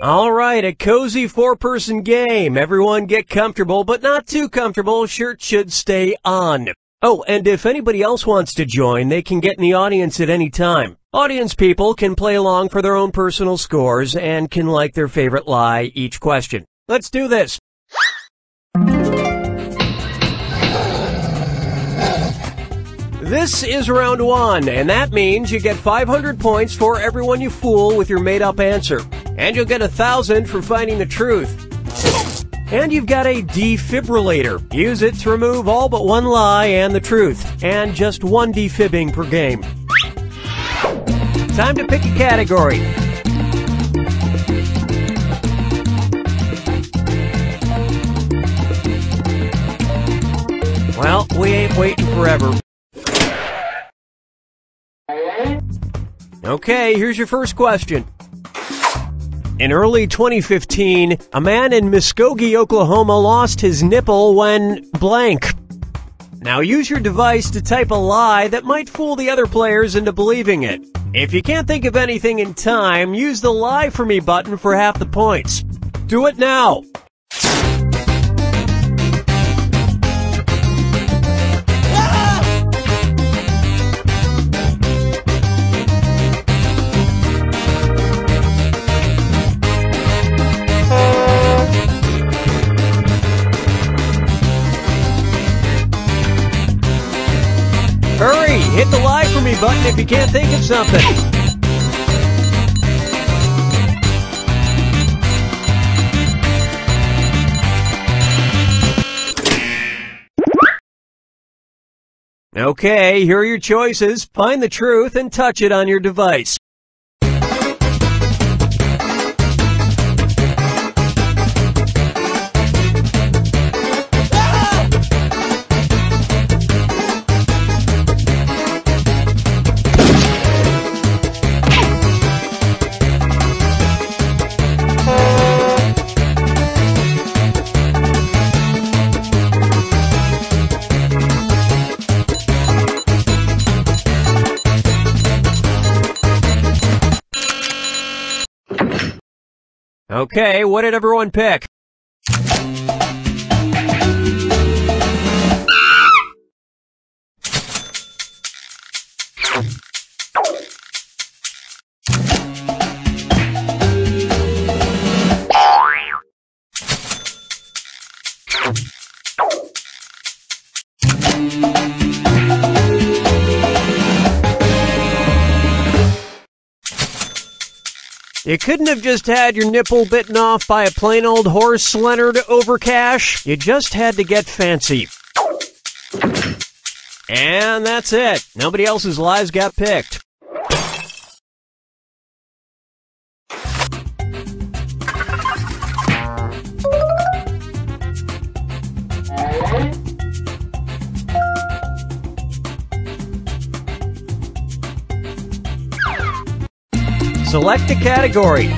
All right, a cozy 4-person game. Everyone get comfortable, but not too comfortable. Shirts should stay on. Oh, and if anybody else wants to join, they can get in the audience at any time. Audience people can play along for their own personal scores and can like their favorite lie each question. Let's do this. This is round 1, and that means you get 500 points for everyone you fool with your made-up answer. And you'll get 1,000 for finding the truth. And you've got a defibrillator. Use it to remove all but one lie and the truth. And just 1 defibbing per game. Time to pick a category. Well, we ain't waiting forever. Okay, here's your first question. In early 2015, a man in Muskogee, Oklahoma lost his nipple when blank. Now use your device to type a lie that might fool the other players into believing it. If you can't think of anything in time, use the Lie For Me button for half the points. Do it now! Hurry! Hit the Lie For Me button if you can't think of something. Okay, here are your choices. Find the truth and touch it on your device. Okay, what did everyone pick? You couldn't have just had your nipple bitten off by a plain old horse, Leonard Overcash. You just had to get fancy. And that's it. Nobody else's lies got picked. Select a category.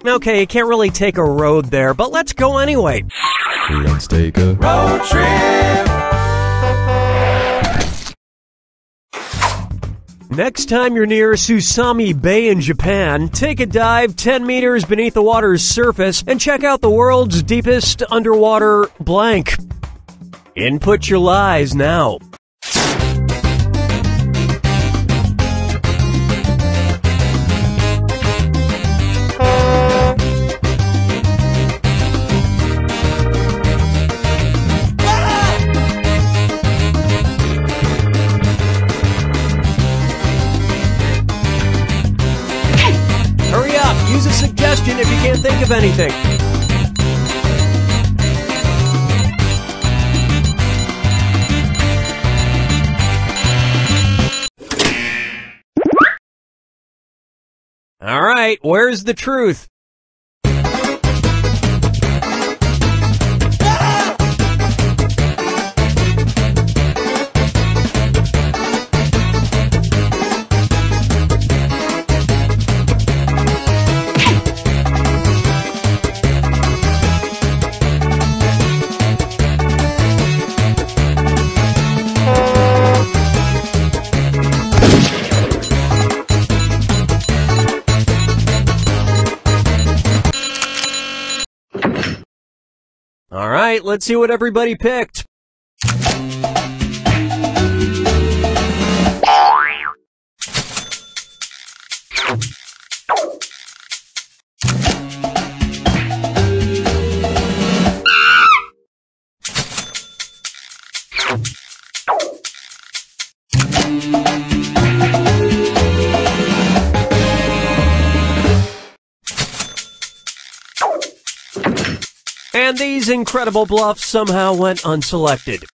Okay, you can't really take a road there, but let's go anyway. Let's take a road trip. Next time you're near Susami Bay in Japan, take a dive 10 meters beneath the water's surface and check out the world's deepest underwater blank. Input your lies now. Use a suggestion if you can't think of anything. All right, where's the truth? All right, let's see what everybody picked. And these incredible bluffs somehow went unselected.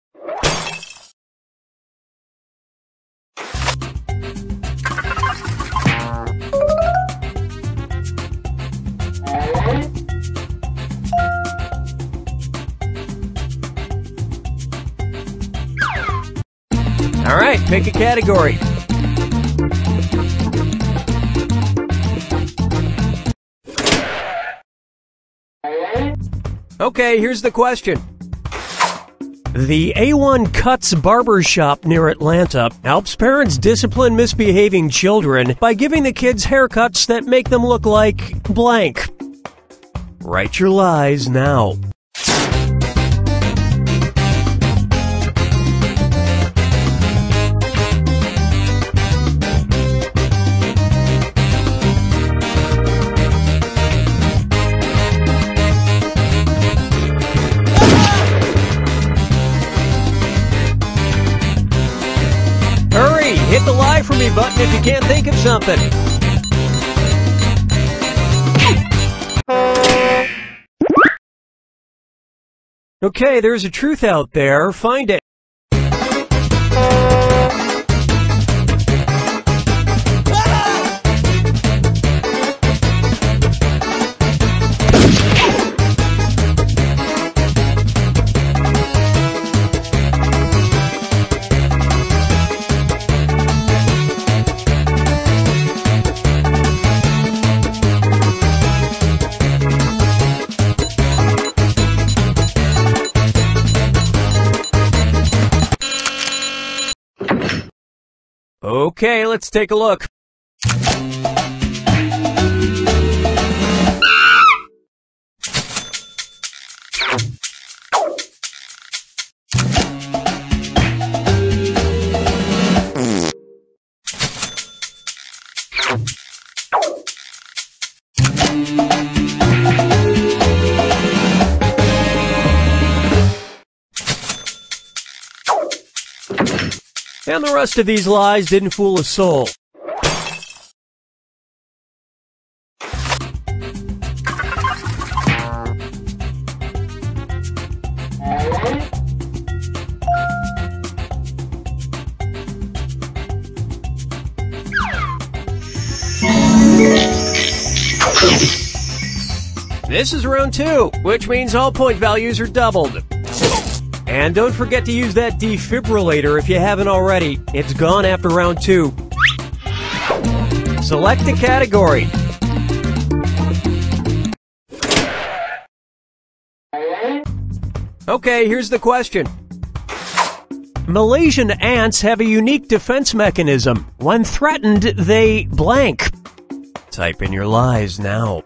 All right, pick a category. Okay, here's the question. The A1 Cuts Barber Shop near Atlanta helps parents discipline misbehaving children by giving the kids haircuts that make them look like blank. Write your lies now. Hit the lie for me button if you can't think of something. Okay, there's a truth out there. Find it. Okay, let's take a look. And the rest of these lies didn't fool a soul. This is round 2, which means all point values are doubled. And don't forget to use that defibrillator if you haven't already. It's gone after round 2. Select a category. Okay, here's the question. Malaysian ants have a unique defense mechanism. When threatened, they blank. Type in your lies now.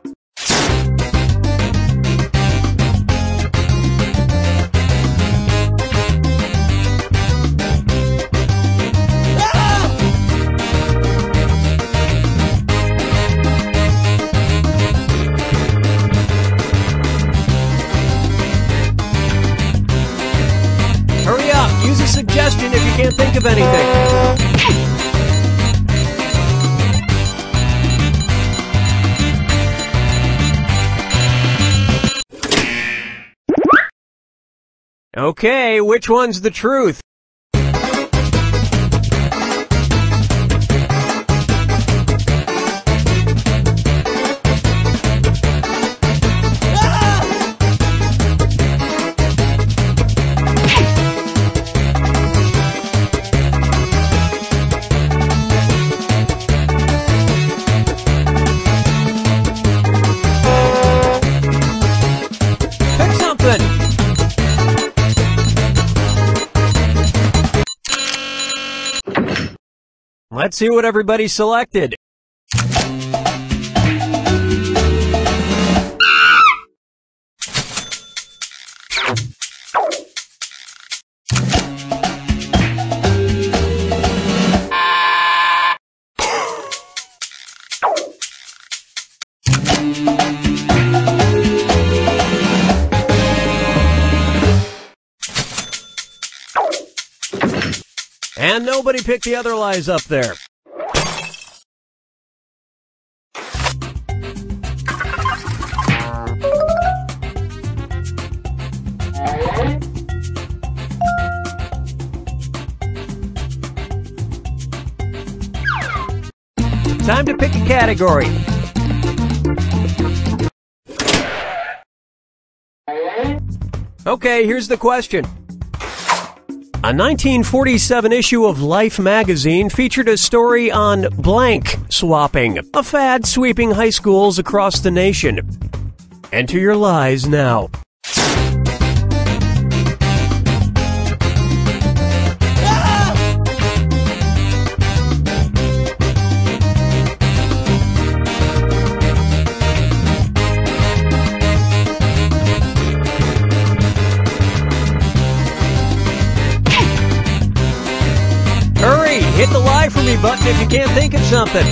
Suggestion if you can't think of anything. Okay, which one's the truth? Let's see what everybody selected. And nobody picked the other lies up there. Time to pick a category. Okay, here's the question. A 1947 issue of Life magazine featured a story on blank swapping, a fad sweeping high schools across the nation. Enter your lies now. Hit the lie for me button if you can't think of something.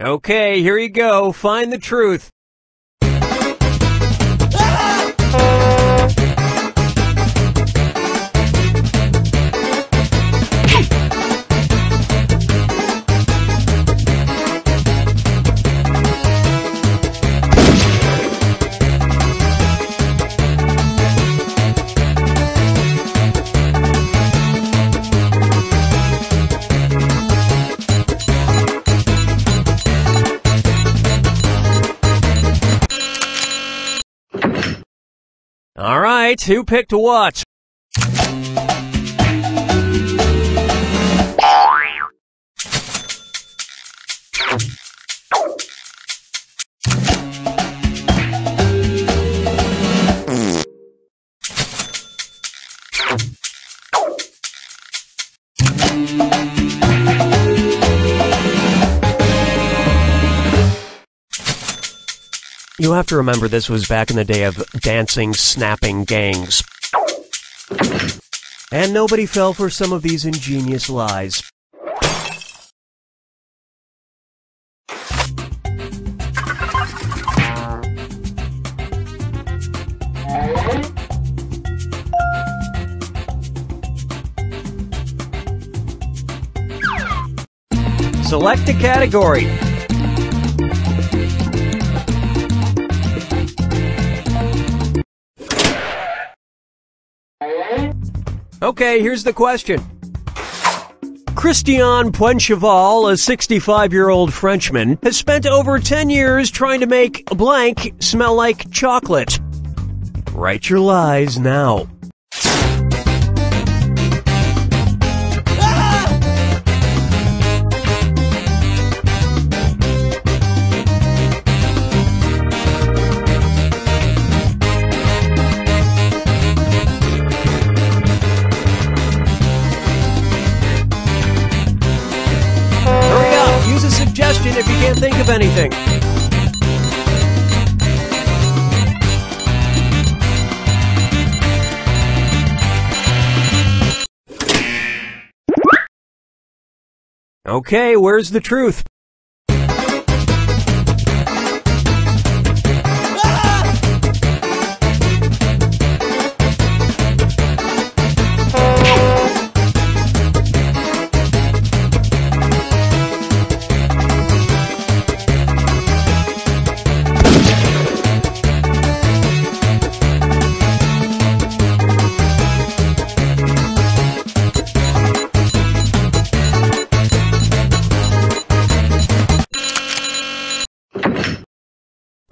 Okay, here you go. Find the truth. All right, who picked what? You have to remember this was back in the day of dancing, snapping gangs. And nobody fell for some of these ingenious lies. Select a category. Okay, here's the question. Christian Poincheval, a 65-year-old Frenchman, has spent over 10 years trying to make blank smell like chocolate. Write your lies now. If you can't think of anything. Okay, where's the truth?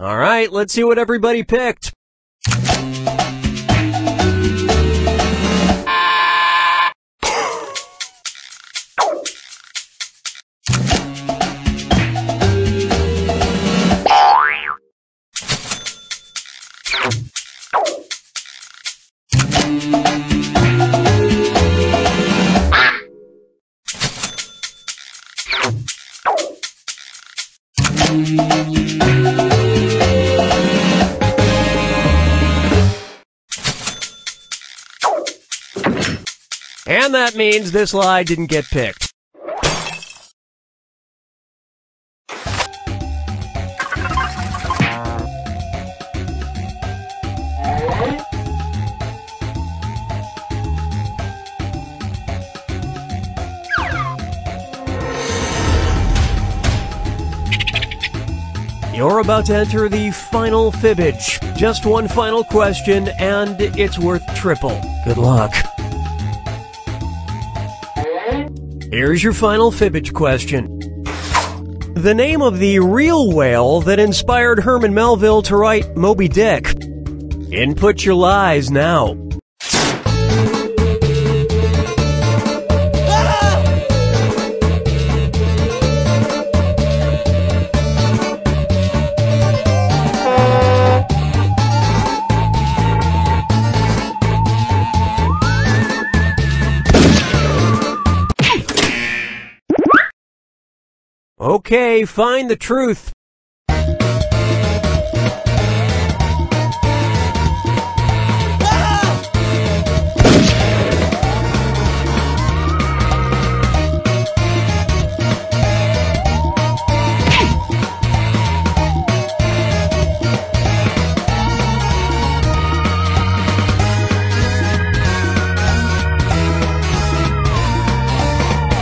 All right, let's see what everybody picked. And that means this lie didn't get picked. You're about to enter the final Fibbage. Just one final question, and it's worth triple. Good luck. Here's your final Fibbage question. The name of the real whale that inspired Herman Melville to write Moby Dick. Input your lies now. Okay, find the truth.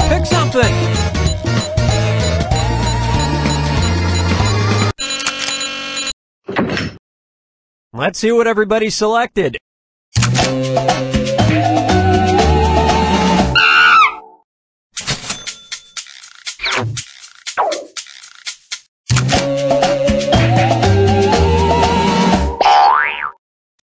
Pick something. Let's see what everybody selected.